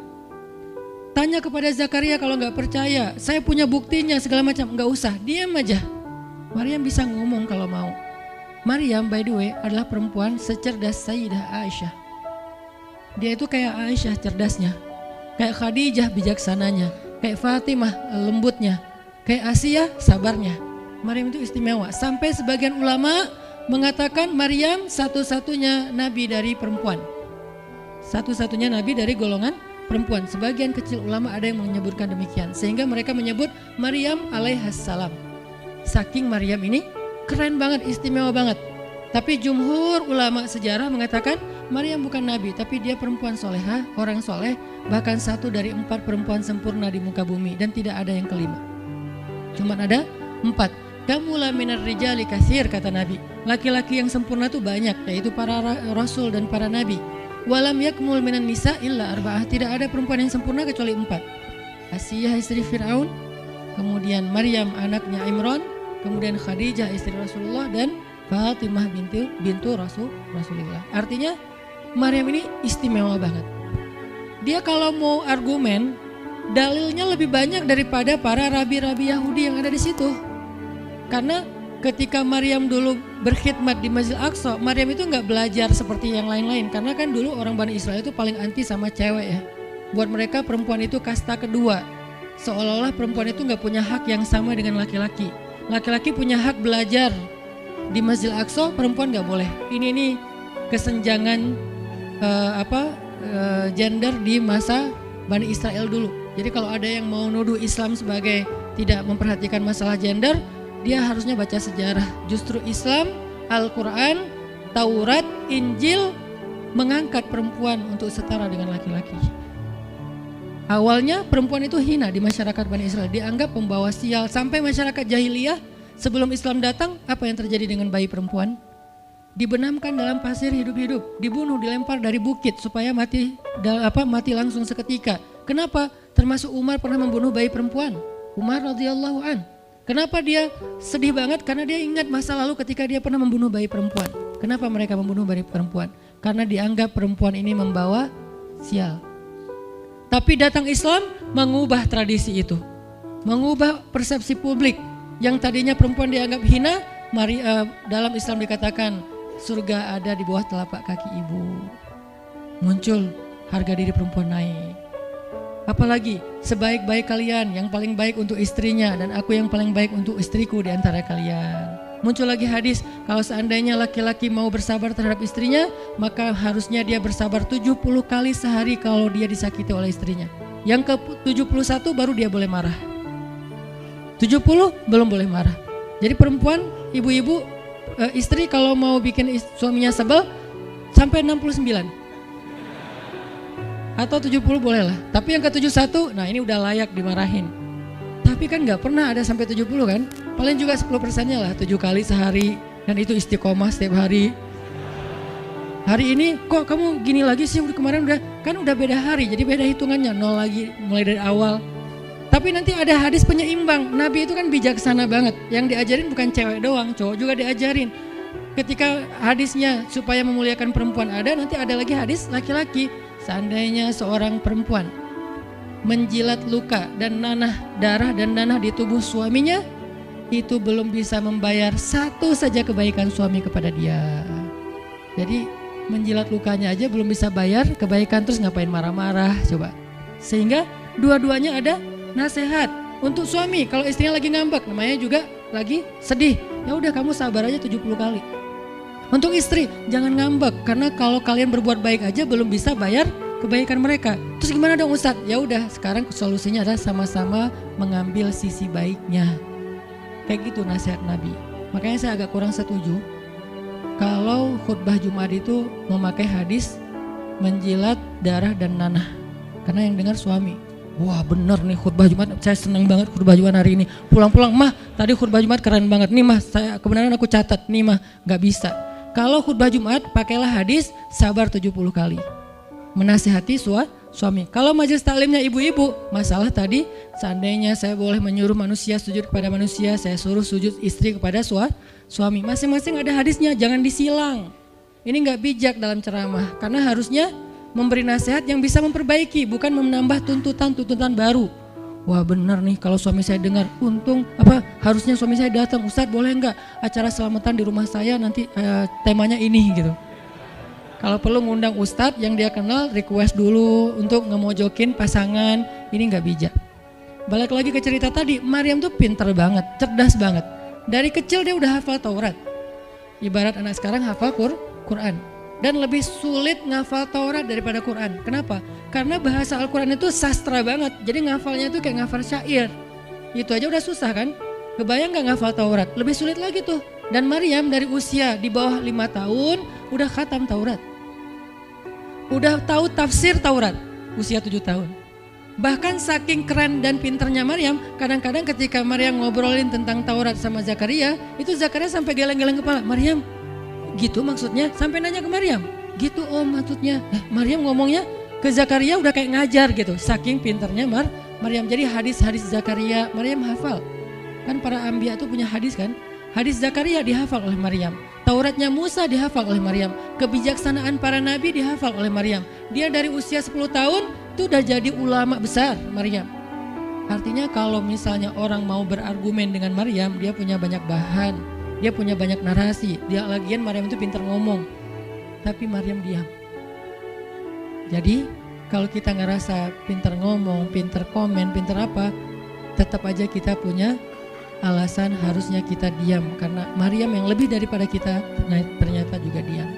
Tanya kepada Zakaria kalau nggak percaya, saya punya buktinya segala macam. Nggak usah, diam aja. Maryam bisa ngomong kalau mau. Maryam by the way adalah perempuan secerdas Sayyidah Aisyah. Dia itu kayak Aisyah cerdasnya, kayak Khadijah bijaksananya, kayak Fatimah lembutnya, kayak Asiyah sabarnya. Maryam itu istimewa. Sampai sebagian ulama mengatakan Maryam satu-satunya nabi dari perempuan. Satu-satunya nabi dari golongan perempuan. Sebagian kecil ulama ada yang menyebutkan demikian. Sehingga mereka menyebut Maryam alaihassalam. Saking Maryam ini keren banget, istimewa banget. Tapi jumhur ulama sejarah mengatakan Maryam bukan nabi, tapi dia perempuan solehah, orang soleh, bahkan satu dari 4 perempuan sempurna di muka bumi dan tidak ada yang kelima. Cuman ada 4. Kamula minar rijali katsir, kata Nabi. Laki-laki yang sempurna itu banyak, yaitu para rasul dan para nabi. Walam yakmul minan nisa illa arba'ah. Tidak ada perempuan yang sempurna kecuali 4. Asiyah istri Fir'aun, kemudian Maryam anaknya Imran, kemudian Khadijah istri Rasulullah, dan Fatimah bintu Rasulullah. Artinya Maryam ini istimewa banget. Dia kalau mau argumen, dalilnya lebih banyak daripada para rabi-rabi Yahudi yang ada di situ. Karena ketika Maryam dulu berkhidmat di Masjid Aqsa, Maryam itu nggak belajar seperti yang lain-lain. Karena kan dulu orang Bani Israel itu paling anti sama cewek ya. Buat mereka perempuan itu kasta kedua. Seolah-olah perempuan itu nggak punya hak yang sama dengan laki-laki. Laki-laki punya hak belajar di Masjid Aqsa, perempuan nggak boleh. Ini kesenjangan gender di masa Bani Israel dulu. Jadi kalau ada yang mau nuduh Islam sebagai tidak memperhatikan masalah gender, dia harusnya baca sejarah. Justru Islam, Al-Quran, Taurat, Injil mengangkat perempuan untuk setara dengan laki-laki. Awalnya perempuan itu hina di masyarakat Bani Israel, dianggap pembawa sial. Sampai masyarakat jahiliyah sebelum Islam datang, apa yang terjadi dengan bayi perempuan? Dibenamkan dalam pasir hidup-hidup, dibunuh, dilempar dari bukit supaya mati langsung seketika. Kenapa? Termasuk Umar pernah membunuh bayi perempuan. Umar radhiyallahu an. Kenapa dia sedih banget? Karena dia ingat masa lalu ketika dia pernah membunuh bayi perempuan. Kenapa mereka membunuh bayi perempuan? Karena dianggap perempuan ini membawa sial. Tapi datang Islam mengubah tradisi itu, mengubah persepsi publik. Yang tadinya perempuan dianggap hina, dalam Islam dikatakan surga ada di bawah telapak kaki ibu. Muncul harga diri perempuan naik. Apalagi sebaik-baik kalian yang paling baik untuk istrinya dan aku yang paling baik untuk istriku di antara kalian. Muncul lagi hadis, kalau seandainya laki-laki mau bersabar terhadap istrinya, maka harusnya dia bersabar 70 kali sehari kalau dia disakiti oleh istrinya. Yang ke-71 baru dia boleh marah. 70 belum boleh marah. Jadi perempuan, ibu-ibu, istri kalau mau bikin suaminya sebel sampai 69 atau 70 boleh lah. Tapi yang ke-71, nah ini udah layak dimarahin. Tapi kan gak pernah ada sampai 70 kan. Paling juga 10%-nya lah, 7 kali sehari. Dan itu istiqomah setiap hari. Hari ini kok kamu gini lagi sih, kemarin udah beda hari. Jadi beda hitungannya, 0 lagi mulai dari awal. Tapi nanti ada hadis penyeimbang. Nabi itu kan bijaksana banget. Yang diajarin bukan cewek doang, cowok juga diajarin. Ketika hadisnya supaya memuliakan perempuan ada, nanti ada lagi hadis laki-laki. Seandainya seorang perempuan menjilat luka dan darah dan nanah di tubuh suaminya, itu belum bisa membayar satu saja kebaikan suami kepada dia. Jadi menjilat lukanya aja belum bisa bayar kebaikan, terus ngapain marah-marah coba. Sehingga dua-duanya ada nasihat untuk suami. Kalau istrinya lagi ngambek, namanya juga lagi sedih, ya udah kamu sabar aja 70 kali. Untuk istri jangan ngambek, karena kalau kalian berbuat baik aja belum bisa bayar kebaikan mereka. Terus gimana dong Ustadz? Ya udah, sekarang solusinya adalah sama-sama mengambil sisi baiknya. Kayak gitu nasihat Nabi. Makanya saya agak kurang setuju kalau khutbah Jumat itu memakai hadis menjilat darah dan nanah. Karena yang dengar suami. Wah bener nih khutbah Jumat, saya senang banget khutbah Jumat hari ini. Pulang-pulang, mah tadi khutbah Jumat keren banget. Nih mah, kebenaran aku catat. Nih mah, gak bisa. Kalau khutbah Jumat pakailah hadis sabar 70 kali. Menasihati suami. Kalau majelis taklimnya ibu-ibu, masalah tadi seandainya saya boleh menyuruh manusia sujud kepada manusia, saya suruh sujud istri kepada suami. Masing-masing ada hadisnya, jangan disilang. Ini nggak bijak dalam ceramah, karena harusnya memberi nasihat yang bisa memperbaiki, bukan menambah tuntutan baru. Wah benar nih kalau suami saya dengar, harusnya suami saya datang, Ustadz boleh nggak acara selamatan di rumah saya nanti temanya ini gitu. Kalau perlu ngundang Ustadz yang dia kenal, request dulu untuk ngemojokin pasangan, ini nggak bijak. Balik lagi ke cerita tadi, Maryam tuh pinter banget, cerdas banget. Dari kecil dia udah hafal Taurat. Ibarat anak sekarang hafal Quran. Dan lebih sulit ngafal Taurat daripada Quran. Kenapa? Karena bahasa Al-Quran itu sastra banget. Jadi ngafalnya itu kayak ngafal syair. Itu aja udah susah kan? Kebayang gak ngafal Taurat? Lebih sulit lagi tuh. Dan Maryam dari usia di bawah 5 tahun udah khatam Taurat. Udah tahu tafsir Taurat usia 7 tahun. Bahkan saking keren dan pinternya Maryam, kadang-kadang ketika Maryam ngobrolin tentang Taurat sama Zakaria, itu Zakaria sampai geleng-geleng kepala. Maryam, gitu maksudnya? Sampai nanya ke Maryam, gitu om maksudnya. Maryam ngomongnya ke Zakaria udah kayak ngajar gitu, saking pinternya Maryam. Jadi hadis-hadis Zakaria Maryam hafal. Kan para anbiya tuh punya hadis kan? Hadis Zakaria dihafal oleh Maryam. Tauratnya Musa dihafal oleh Maryam. Kebijaksanaan para nabi dihafal oleh Maryam. Dia dari usia 10 tahun itu udah jadi ulama besar Maryam. Artinya kalau misalnya orang mau berargumen dengan Maryam, dia punya banyak bahan, dia punya banyak narasi. Dia lagian Maryam itu pintar ngomong, tapi Maryam diam. Jadi kalau kita ngerasa pintar ngomong, pintar komen, pintar apa, tetap aja kita punya alasan harusnya kita diam, karena Maryam yang lebih daripada kita ternyata juga diam.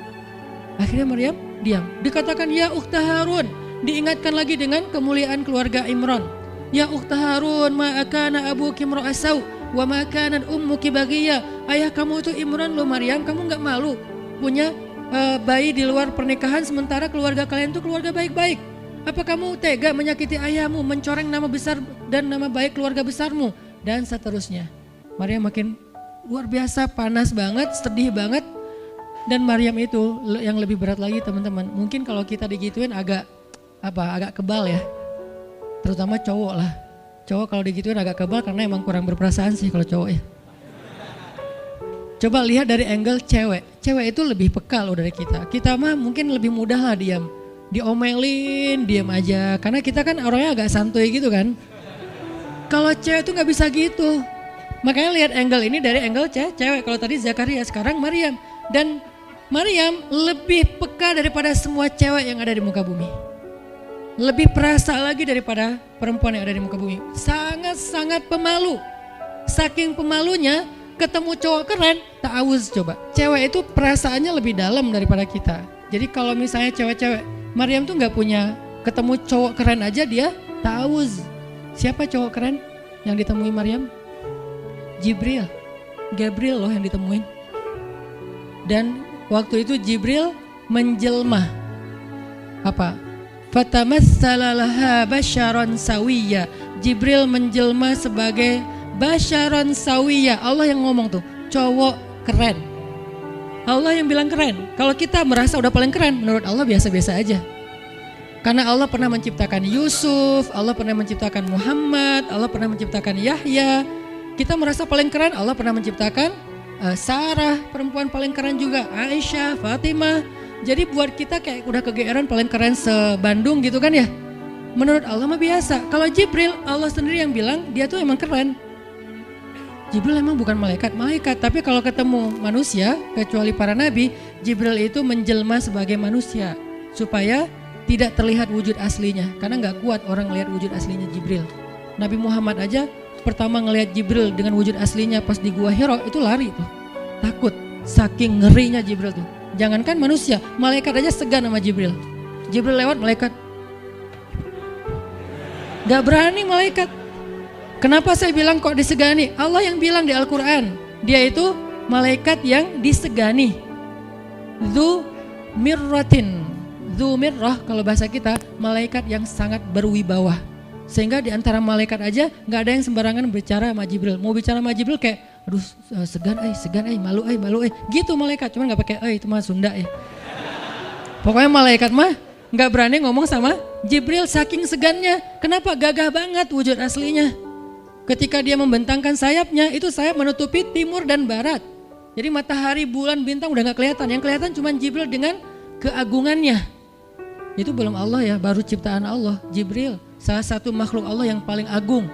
Akhirnya Maryam diam. Dikatakan ya ukhta Harun, diingatkan lagi dengan kemuliaan keluarga Imran. Ya ukhta Harun, ma akana abuki imra'asau wa ma kanat ummuki baghiyya. Ayah kamu itu Imran loh Maryam, kamu enggak malu punya bayi di luar pernikahan sementara keluarga kalian itu keluarga baik-baik. Apa kamu tega menyakiti ayahmu, mencoreng nama besar dan nama baik keluarga besarmu? Dan seterusnya. Maryam makin luar biasa, panas banget, sedih banget. Dan Maryam itu yang lebih berat lagi teman-teman. Mungkin kalau kita digituin agak kebal ya. Terutama cowok lah. Cowok kalau digituin agak kebal karena emang kurang berperasaan sih kalau cowok ya. Coba lihat dari angle cewek. Cewek itu lebih peka loh dari kita. Kita mah mungkin lebih mudah lah diam. Diomelin, diam aja. Karena kita kan orangnya agak santuy gitu kan. Kalau cewek tuh gak bisa gitu. Makanya lihat angle ini dari angle cewek. Kalau tadi Zakaria, sekarang Maryam. Dan Maryam lebih peka daripada semua cewek yang ada di muka bumi. Lebih perasa lagi daripada perempuan yang ada di muka bumi. Sangat-sangat pemalu. Saking pemalunya, ketemu cowok keren, ta'awuz coba. Cewek itu perasaannya lebih dalam daripada kita. Jadi kalau misalnya cewek-cewek, Maryam tuh gak punya, ketemu cowok keren aja dia ta'awuz. Siapa cowok keren yang ditemui Maryam? Jibril, Gabriel loh yang ditemuin. Dan waktu itu Jibril menjelma. Apa? Fatamassala laha basyaran sawiyya. Jibril menjelma sebagai basyaran sawiyya. Allah yang ngomong tuh, cowok keren. Allah yang bilang keren. Kalau kita merasa udah paling keren, menurut Allah biasa-biasa aja. Karena Allah pernah menciptakan Yusuf, Allah pernah menciptakan Muhammad, Allah pernah menciptakan Yahya. Kita merasa paling keren, Allah pernah menciptakan Sarah, perempuan paling keren juga, Aisyah, Fatimah. Jadi buat kita kayak udah kegeeran paling keren se-Bandung gitu kan ya. Menurut Allah mah biasa. Kalau Jibril, Allah sendiri yang bilang dia tuh emang keren. Jibril emang bukan malaikat, tapi kalau ketemu manusia, kecuali para nabi, Jibril itu menjelma sebagai manusia. Supaya tidak terlihat wujud aslinya, karena gak kuat orang ngelihat wujud aslinya Jibril. Nabi Muhammad aja pertama ngelihat Jibril dengan wujud aslinya pas di Gua Hira itu lari tuh, takut, saking ngerinya Jibril tuh. Jangankan manusia, malaikat aja segan sama Jibril. Jibril lewat, malaikat gak berani malaikat. Kenapa saya bilang kok disegani? Allah yang bilang di Al-Quran, dia itu malaikat yang disegani. Dzu mirratin. Dzu mirrah kalau bahasa kita, malaikat yang sangat berwibawa. Sehingga di antara malaikat aja gak ada yang sembarangan bicara sama Jibril. Mau bicara sama Jibril kayak, aduh segan malu gitu malaikat. Cuman gak pakai itu mah Sunda ya. Pokoknya malaikat mah nggak berani ngomong sama Jibril saking segannya. Kenapa? Gagah banget wujud aslinya. Ketika dia membentangkan sayapnya, itu sayap menutupi timur dan barat. Jadi matahari, bulan, bintang udah nggak kelihatan. Yang kelihatan cuma Jibril dengan keagungannya. Itu belum Allah ya, baru ciptaan Allah. Jibril salah satu makhluk Allah yang paling agung.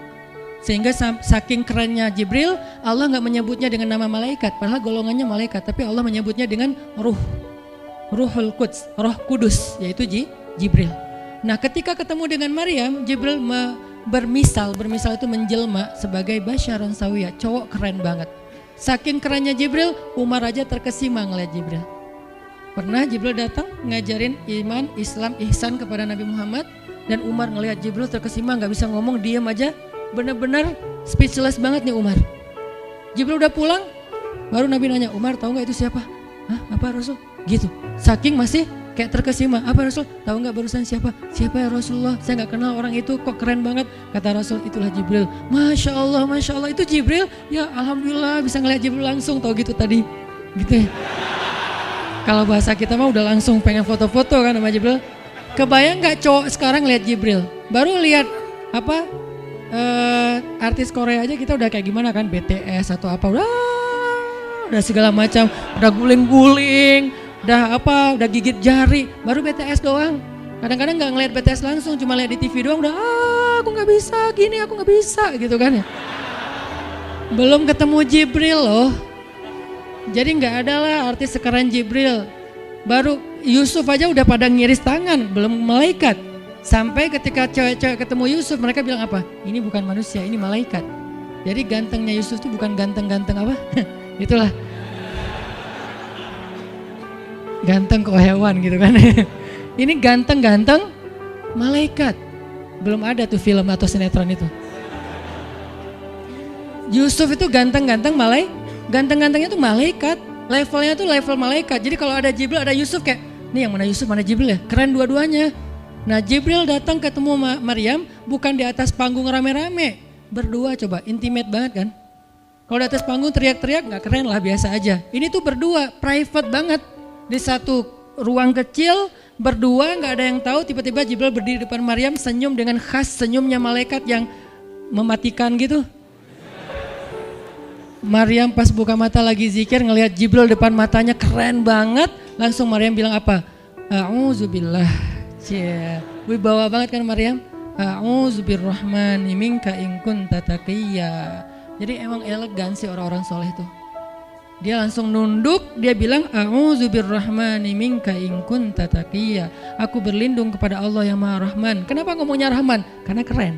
Sehingga saking kerennya Jibril, Allah nggak menyebutnya dengan nama malaikat, padahal golongannya malaikat, tapi Allah menyebutnya dengan Ruhul Quds, Roh Kudus, yaitu Jibril. Nah, ketika ketemu dengan Maryam, Jibril bermisal itu menjelma sebagai basyaran sawiyah, cowok keren banget. Saking kerennya Jibril, Umar aja terkesima ngeliat Jibril. Pernah Jibril datang ngajarin iman, Islam, ihsan kepada Nabi Muhammad, dan Umar ngeliat Jibril terkesima, nggak bisa ngomong, diam aja. Bener-bener speechless banget nih Umar. Jibril udah pulang, baru Nabi nanya, Umar tahu nggak itu siapa? Hah, apa Rasul? Gitu. Saking masih kayak terkesima. Apa Rasul? Tahu nggak barusan siapa? Siapa ya Rasulullah? Saya nggak kenal orang itu, kok keren banget. Kata Rasul, itulah Jibril. Masya Allah itu Jibril. Ya alhamdulillah bisa ngeliat Jibril langsung, tahu gitu tadi. Gitu ya. Kalau bahasa kita mah udah langsung pengen foto-foto kan sama Jibril. Kebayang nggak cowok sekarang lihat Jibril? Baru lihat apa? Artis Korea aja kita udah kayak gimana kan, BTS atau apa, udah segala macam, udah guling-guling, udah gigit jari, baru BTS doang. Kadang-kadang nggak ngeliat BTS langsung, cuma lihat di TV doang, udah aku nggak bisa gini, aku nggak bisa gitu kan ya. Belum ketemu Jibril loh, jadi nggak ada lah artis sekeren Jibril. Baru Yusuf aja udah pada ngiris tangan, belum malaikat. Sampai ketika cewek-cewek ketemu Yusuf, mereka bilang apa? Ini bukan manusia, ini malaikat. Jadi gantengnya Yusuf itu bukan ganteng-ganteng apa? Itulah. Ganteng kok hewan gitu kan. Ini ganteng-ganteng malaikat. Belum ada tuh film atau sinetron itu. Yusuf itu ganteng-ganteng ganteng-gantengnya tuh malaikat. Levelnya tuh level malaikat. Jadi kalau ada Jibril, ada Yusuf kayak, nih yang mana Yusuf, mana Jibril ya? Keren dua-duanya. Nah Jibril datang ketemu Maryam bukan di atas panggung rame-rame, berdua, coba intimate banget kan. Kalau di atas panggung teriak-teriak nggak keren lah, biasa aja. Ini tuh berdua, private banget. Di satu ruang kecil, berdua nggak ada yang tahu, tiba-tiba Jibril berdiri depan Maryam, senyum dengan khas senyumnya malaikat yang mematikan gitu. Maryam pas buka mata lagi zikir ngelihat Jibril depan matanya keren banget, langsung Maryam bilang apa? A'udzubillah. Wibawa banget kan Maryam. A'udzubirrahmani minka in kunta taqiyya. Jadi emang elegan sih orang-orang soleh itu. Dia langsung nunduk, dia bilang A'udzubirrahmani minka in kunta taqiyya. Aku berlindung kepada Allah yang Maha Rahman. Kenapa ngomongnya Rahman? Karena keren.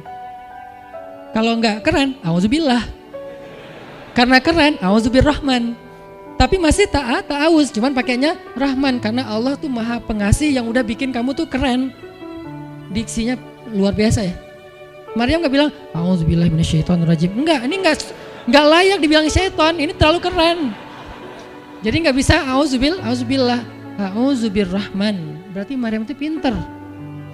Kalau enggak keren, a'udzubillah. Karena keren, a'udzubirrahman. Tapi masih ta'awuz, cuman pakainya Rahman karena Allah tuh Maha Pengasih yang udah bikin kamu tuh keren. Diksinya luar biasa ya. Maryam nggak bilang A'udzubillahi minasyaitonirrajim. Enggak, ini enggak layak dibilang syaiton, ini terlalu keren. Jadi nggak bisa auzubillah, A'udzubirrahman. Berarti Maryam itu pinter.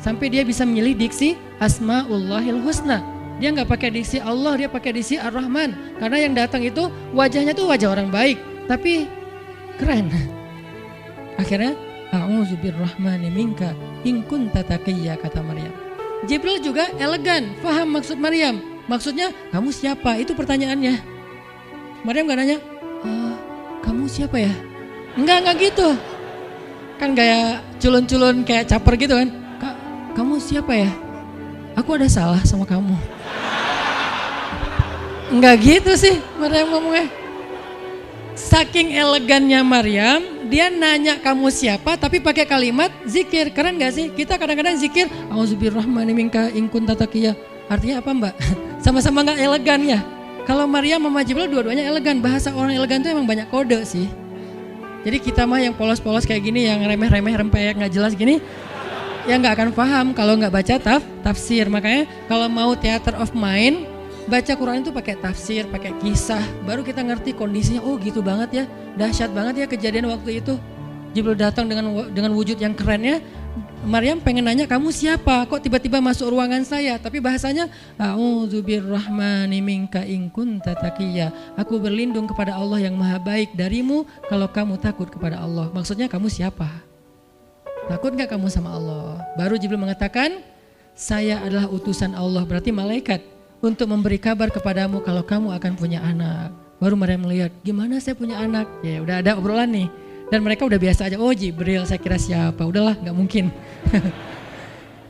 Sampai dia bisa memilih diksi Asmaullahil Husna. Dia nggak pakai diksi Allah, dia pakai diksi Ar-Rahman. Karena yang datang itu wajahnya tuh wajah orang baik, tapi keren. Akhirnya A'udzubirrahmani minka in kunta taqiyya, kata Maryam. Jibril juga elegan, paham maksud Maryam. Maksudnya kamu siapa? Itu pertanyaannya. Maryam gak nanya, kamu siapa ya? Enggak gitu. Kan gaya culun-culun kayak caper gitu kan. Kamu siapa ya? Aku ada salah sama kamu. Enggak gitu sih Maryam ngomongnya. Saking elegannya Maryam, dia nanya kamu siapa tapi pakai kalimat zikir. Keren gak sih? Kita kadang-kadang zikir A'udzubirrahmani minka in kunta taqiyya. Artinya apa Mbak? Sama-sama gak elegan ya. Kalau Maryam sama Jibril dua-duanya elegan. Bahasa orang elegan itu emang banyak kode sih. Jadi kita mah yang polos-polos kayak gini, yang remeh-remeh rempeyek gak jelas gini, ya gak akan paham kalau gak baca tafsir. Makanya kalau mau theater of mind, baca Quran itu pakai tafsir, pakai kisah, baru kita ngerti kondisinya. Oh gitu banget ya, dahsyat banget ya kejadian waktu itu. Jibril datang dengan wujud yang kerennya. Maryam pengen nanya kamu siapa? Kok tiba-tiba masuk ruangan saya? Tapi bahasanya A'udzubirrahmani minka in kunta taqiyya. Aku berlindung kepada Allah yang Maha Baik darimu kalau kamu takut kepada Allah. Maksudnya kamu siapa? Takut gak kamu sama Allah? Baru Jibril mengatakan, saya adalah utusan Allah, berarti malaikat, untuk memberi kabar kepadamu kalau kamu akan punya anak. Baru Maryam melihat, gimana saya punya anak? Ya udah ada obrolan nih. Dan mereka udah biasa aja, oh Jibril, saya kira siapa? Udahlah, gak mungkin.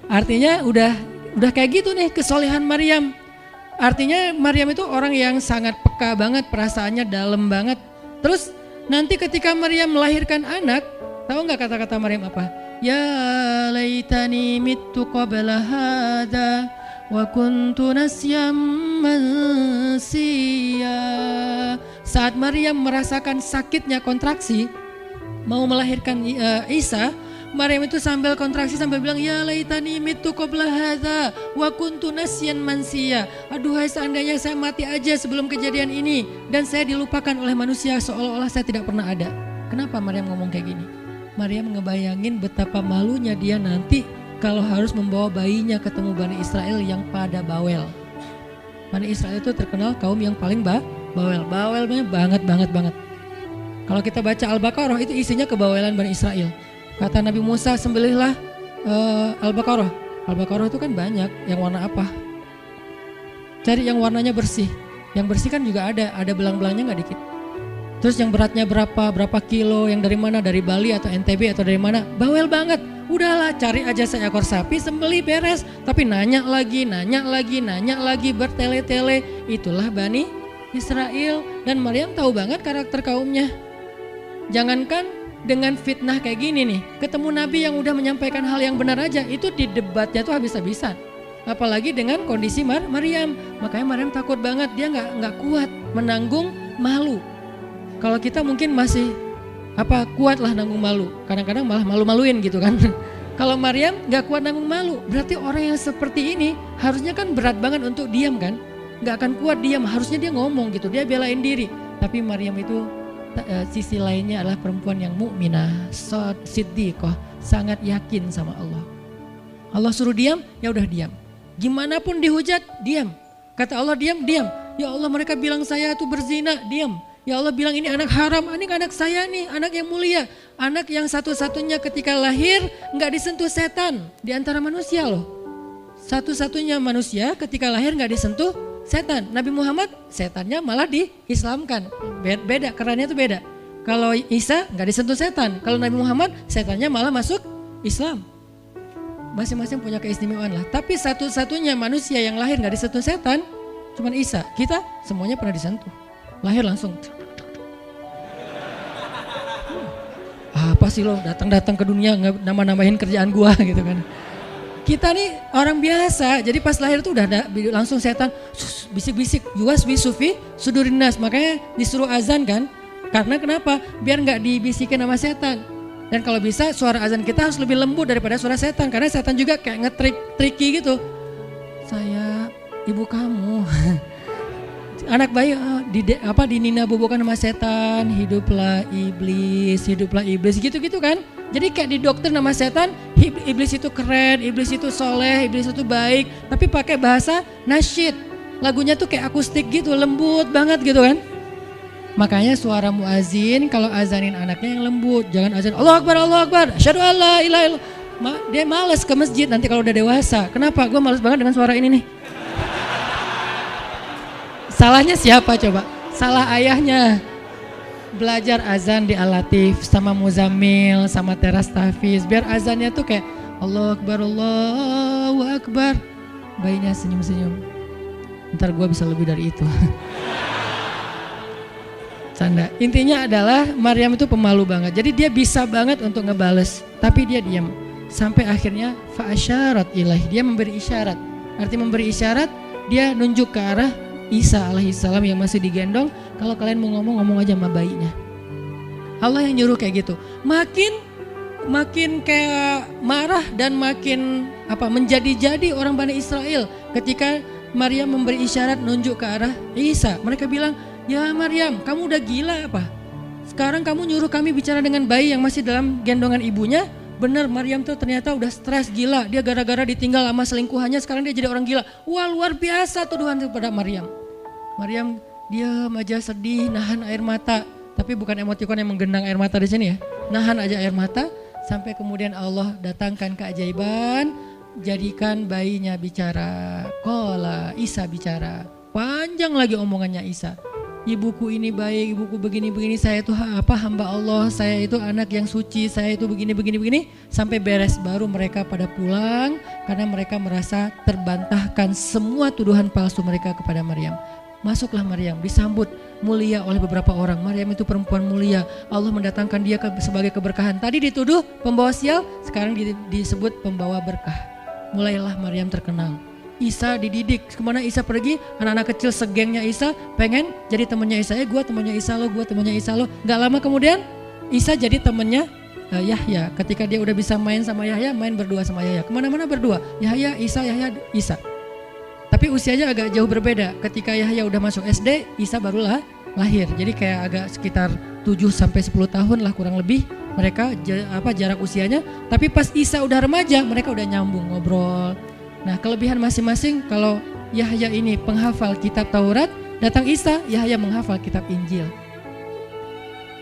Artinya udah kayak gitu nih kesolehan Maryam. Artinya Maryam itu orang yang sangat peka banget, perasaannya dalam banget. Terus nanti ketika Maryam melahirkan anak, tahu nggak kata-kata Maryam apa? Ya laitani mittu qabla hadha wa kuntu nasyam mansiya. Saat Maryam merasakan sakitnya kontraksi, mau melahirkan Isa, Maryam itu sambil kontraksi sambil bilang, ya laitani mittu qabla hadza wa kuntu nasyan mansiya. Aduhai seandainya saya mati aja sebelum kejadian ini dan saya dilupakan oleh manusia seolah-olah saya tidak pernah ada. Kenapa Maryam ngomong kayak gini? Maryam ngebayangin betapa malunya dia nanti kalau harus membawa bayinya ketemu Bani Israel yang pada bawel. Bani Israel itu terkenal kaum yang paling bawel. Bawelnya banget. Kalau kita baca Al-Baqarah itu isinya kebawelan Bani Israel. Kata Nabi Musa, sembelihlah Al-Baqarah. Al-Baqarah itu kan banyak, yang warna apa? Cari yang warnanya bersih. Yang bersih kan juga ada belang-belangnya nggak dikit. Terus yang beratnya berapa kilo, yang dari mana, dari Bali atau NTB atau dari mana, bawel banget. Udahlah cari aja seekor sapi, sembelih beres. Tapi nanya lagi, bertele-tele. Itulah Bani Israel. Dan Maryam tahu banget karakter kaumnya. Jangankan dengan fitnah kayak gini nih, ketemu Nabi yang udah menyampaikan hal yang benar aja, itu di debatnya tuh habis-habisan. Apalagi dengan kondisi Maryam. Makanya Maryam takut banget, dia nggak kuat menanggung malu. Kalau kita mungkin masih kuat lah nanggung malu, kadang-kadang malah malu-maluin gitu kan. Kalau Maryam gak kuat nanggung malu, berarti orang yang seperti ini harusnya kan berat banget untuk diam kan, gak akan kuat diam, harusnya dia ngomong gitu, dia belain diri. Tapi Maryam itu sisi lainnya adalah perempuan yang mukminah, siddiqah, sangat yakin sama Allah. Allah suruh diam, ya udah diam. Gimana pun dihujat, diam. Kata Allah diam. Ya Allah, mereka bilang saya itu berzina, diam. Ya Allah bilang ini anak haram, ini anak saya nih, anak yang mulia. Anak yang satu-satunya ketika lahir gak disentuh setan di antara manusia loh. Satu-satunya manusia ketika lahir gak disentuh setan. Nabi Muhammad setannya malah diislamkan. Beda, kerannya itu beda. Kalau Isa gak disentuh setan, kalau Nabi Muhammad setannya malah masuk Islam. Masing-masing punya keistimewaan lah. Tapi satu-satunya manusia yang lahir gak disentuh setan cuman Isa. Kita semuanya pernah disentuh. Lahir langsung. Apa sih lo datang ke dunia nambah-nambahin kerjaan gua gitu kan. Kita nih orang biasa, jadi pas lahir tuh udah ada langsung setan bisik-bisik, yuwas bisufi sudurinas, makanya disuruh azan kan. Karena kenapa? Biar nggak dibisikin sama setan. Dan kalau bisa suara azan kita harus lebih lembut daripada suara setan, karena setan juga kayak nge-tricky gitu. Saya ibu kamu. Anak bayi dinina bobokan sama setan, hiduplah iblis gitu-gitu kan. Jadi kayak di dokter nama setan, iblis itu keren, iblis itu soleh, iblis itu baik, tapi pakai bahasa nasyid. Lagunya tuh kayak akustik gitu, lembut banget gitu kan. Makanya suara muazin kalau azanin anaknya yang lembut, jangan azan Allahu Akbar, asyhadu an la ilaha illallah. Dia males ke masjid nanti kalau udah dewasa. Kenapa? Gue males banget dengan suara ini nih. Salahnya siapa coba? Salah ayahnya. Belajar azan di Al-Latif sama Muzammil sama Teras Tafiz. Biar azannya tuh kayak Allahu Akbar. Bayinya senyum-senyum. Ntar gue bisa lebih dari itu. Canda. Intinya adalah Maryam itu pemalu banget. Jadi dia bisa banget untuk ngebales. Tapi dia diam. Sampai akhirnya fa'asyarat ilaih. Dia memberi isyarat. Arti memberi isyarat, dia nunjuk ke arah Isa alaihissalam yang masih digendong. Kalau kalian mau ngomong aja sama bayinya. Allah yang nyuruh kayak gitu. Makin kayak marah dan makin menjadi-jadi orang Bani Israel ketika Maryam memberi isyarat nunjuk ke arah Isa. Mereka bilang, ya Maryam, kamu udah gila apa? Sekarang kamu nyuruh kami bicara dengan bayi yang masih dalam gendongan ibunya. Bener, Maryam tuh ternyata udah stres gila. Dia gara-gara ditinggal sama selingkuhannya, sekarang dia jadi orang gila. Wah, luar biasa tuduhan kepada Maryam. Maryam diam aja, sedih, nahan air mata. Tapi bukan emotikon yang menggenang air mata di sini ya. Nahan aja air mata Sampai kemudian Allah datangkan keajaiban, jadikan bayinya bicara. Qala, Isa bicara. Panjang lagi omongannya Isa. Ibuku ini baik, ibuku begini-begini, saya itu hamba Allah, saya itu anak yang suci, saya itu begini-begini. Sampai beres, baru mereka pada pulang karena mereka merasa terbantahkan semua tuduhan palsu mereka kepada Maryam. Masuklah Maryam, disambut mulia oleh beberapa orang. Maryam itu perempuan mulia, Allah mendatangkan dia sebagai keberkahan. Tadi dituduh pembawa sial, sekarang disebut pembawa berkah. Mulailah Maryam terkenal. Isa dididik, kemana Isa pergi, anak-anak kecil segengnya Isa pengen jadi temannya Isa. Gue temannya Isa lo, gue temannya Isa lo. Gak lama kemudian Isa jadi temannya Yahya. Ketika dia udah bisa main sama Yahya, main berdua sama Yahya. Kemana-mana berdua, Yahya, Isa. Tapi usianya agak jauh berbeda. Ketika Yahya udah masuk SD, Isa barulah lahir. Jadi kayak agak sekitar 7-10 tahun lah kurang lebih mereka jarak usianya. Tapi pas Isa udah remaja, mereka udah nyambung ngobrol. Nah, kelebihan masing-masing, kalau Yahya ini penghafal kitab Taurat, datang Isa, Yahya menghafal kitab Injil.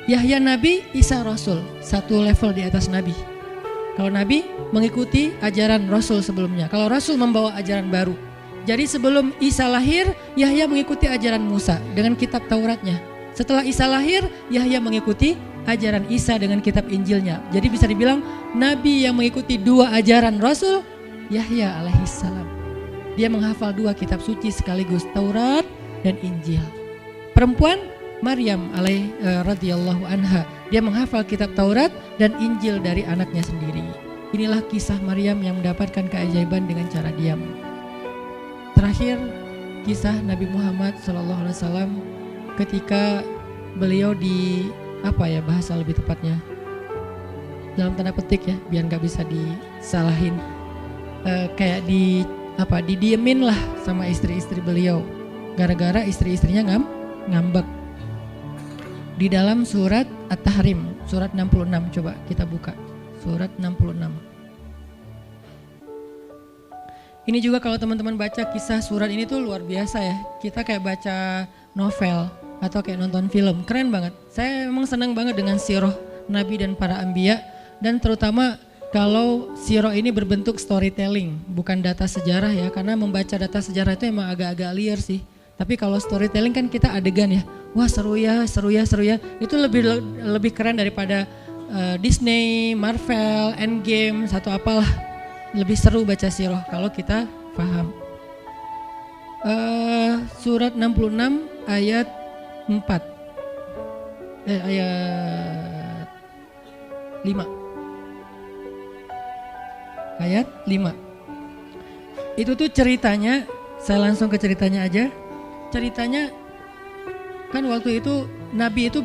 Yahya Nabi, Isa Rasul, satu level di atas Nabi. Kalau Nabi mengikuti ajaran Rasul sebelumnya, kalau Rasul membawa ajaran baru. Jadi sebelum Isa lahir, Yahya mengikuti ajaran Musa dengan kitab Tauratnya. Setelah Isa lahir, Yahya mengikuti ajaran Isa dengan kitab Injilnya. Jadi bisa dibilang Nabi yang mengikuti dua ajaran Rasul, Yahya alaihissalam. Dia menghafal dua kitab suci sekaligus, Taurat dan Injil. Perempuan Maryam radhiyallahu anha, dia menghafal kitab Taurat dan Injil dari anaknya sendiri. Inilah kisah Maryam yang mendapatkan keajaiban dengan cara diam. Terakhir, kisah Nabi Muhammad SAW ketika beliau bahasa lebih tepatnya dalam tanda petik ya, biar nggak bisa disalahin. Kayak didiemin lah sama istri-istri beliau gara-gara istri-istrinya ngambek. Di dalam surat At-Tahrim, surat 66, coba kita buka surat 66. Ini juga kalau teman-teman baca kisah surat ini tuh luar biasa ya. Kita kayak baca novel atau kayak nonton film, keren banget. Saya memang senang banget dengan sirah Nabi dan para anbiya, dan terutama kalau sirah ini berbentuk storytelling, bukan data sejarah ya, karena membaca data sejarah itu emang agak-agak liar sih. Tapi kalau storytelling kan kita adegan ya, wah seru ya, itu lebih keren daripada Disney, Marvel, Endgame, satu apalah. Lebih seru baca sirah kalau kita paham. Surat 66 ayat 4, ayat 5. Ayat 5. Itu tuh ceritanya, saya langsung ke ceritanya aja. Ceritanya kan waktu itu Nabi itu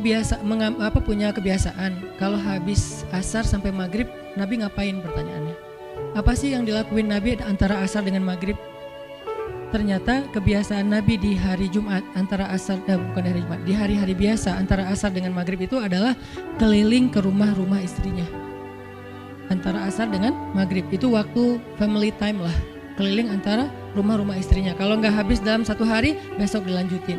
punya kebiasaan kalau habis asar sampai maghrib, Nabi ngapain pertanyaannya? Apa sih yang dilakuin Nabi antara asar dengan maghrib? Ternyata kebiasaan Nabi di hari Jumat di hari-hari biasa antara asar dengan maghrib itu adalah keliling ke rumah-rumah istrinya. Antara asar dengan maghrib itu waktu family time lah, keliling antara rumah-rumah istrinya. Kalau nggak habis dalam satu hari, besok dilanjutin.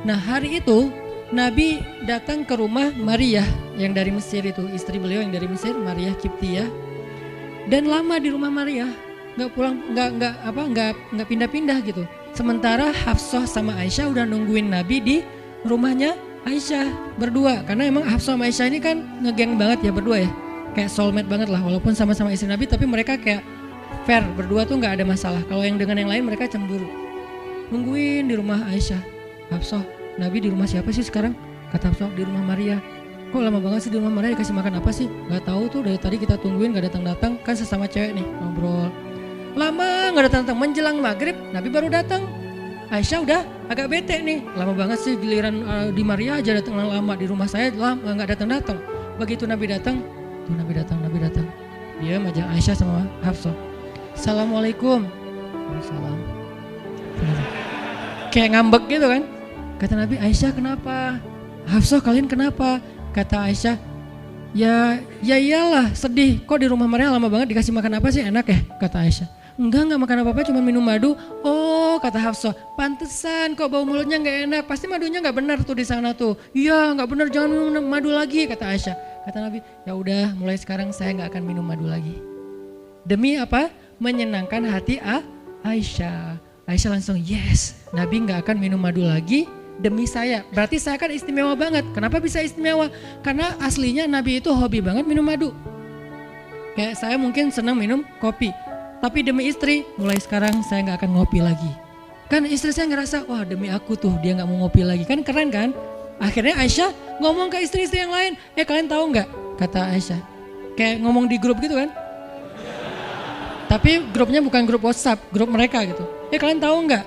Nah hari itu Nabi datang ke rumah Maria yang dari Mesir itu, istri beliau yang dari Mesir, Maria Kiptiyah, dan lama di rumah Maria, nggak pulang, nggak pindah-pindah gitu. Sementara Hafsah sama Aisyah udah nungguin Nabi di rumahnya Aisyah berdua, karena emang Hafsah sama Aisyah ini kan ngegeng banget ya berdua ya. Kayak soulmate banget lah, walaupun sama-sama istri Nabi, tapi mereka kayak fair, berdua tuh nggak ada masalah. Kalau yang dengan yang lain mereka cemburu. Nungguin di rumah Aisyah. Hafsah, Nabi di rumah siapa sih sekarang? Kata Hafsah, di rumah Maria. Kok lama banget sih di rumah Maria, dikasih makan apa sih? Gak tahu tuh, dari tadi kita tungguin gak datang-datang. Kan sesama cewek nih, ngobrol. Lama gak datang-datang, menjelang maghrib Nabi baru datang. Aisyah udah agak bete nih, lama banget sih giliran di Maria aja datang lama, di rumah saya gak datang-datang. Begitu Nabi datang, Nabi datang. Dia aja Aisyah sama Hafsah. Assalamualaikum. Waalaikumsalam. Kayak ngambek gitu kan. Kata Nabi, Aisyah kenapa? Hafsah kalian kenapa? Kata Aisyah, ya iyalah sedih. Kok di rumah Maria lama banget, dikasih makan apa sih, enak ya? Kata Aisyah. Enggak makan apa-apa, cuma minum madu. Oh, kata Hafsah, pantesan kok bau mulutnya gak enak. Pasti madunya gak benar tuh di sana tuh. Iya gak benar, jangan minum madu lagi, kata Aisyah. Kata Nabi, ya udah mulai sekarang saya nggak akan minum madu lagi. Demi apa? Menyenangkan hati Aisyah. Aisyah langsung yes, Nabi nggak akan minum madu lagi demi saya. Berarti saya kan istimewa banget. Kenapa bisa istimewa? Karena aslinya Nabi itu hobi banget minum madu. Kayak saya mungkin senang minum kopi. Tapi demi istri, mulai sekarang saya nggak akan ngopi lagi. Kan istri saya ngerasa, wah demi aku tuh dia nggak mau ngopi lagi. Kan keren kan? Akhirnya Aisyah ngomong ke istri-istri yang lain. Kalian tahu nggak? Kata Aisyah. Kayak ngomong di grup gitu kan? Tapi grupnya bukan grup WhatsApp, grup mereka gitu. Kalian tahu nggak?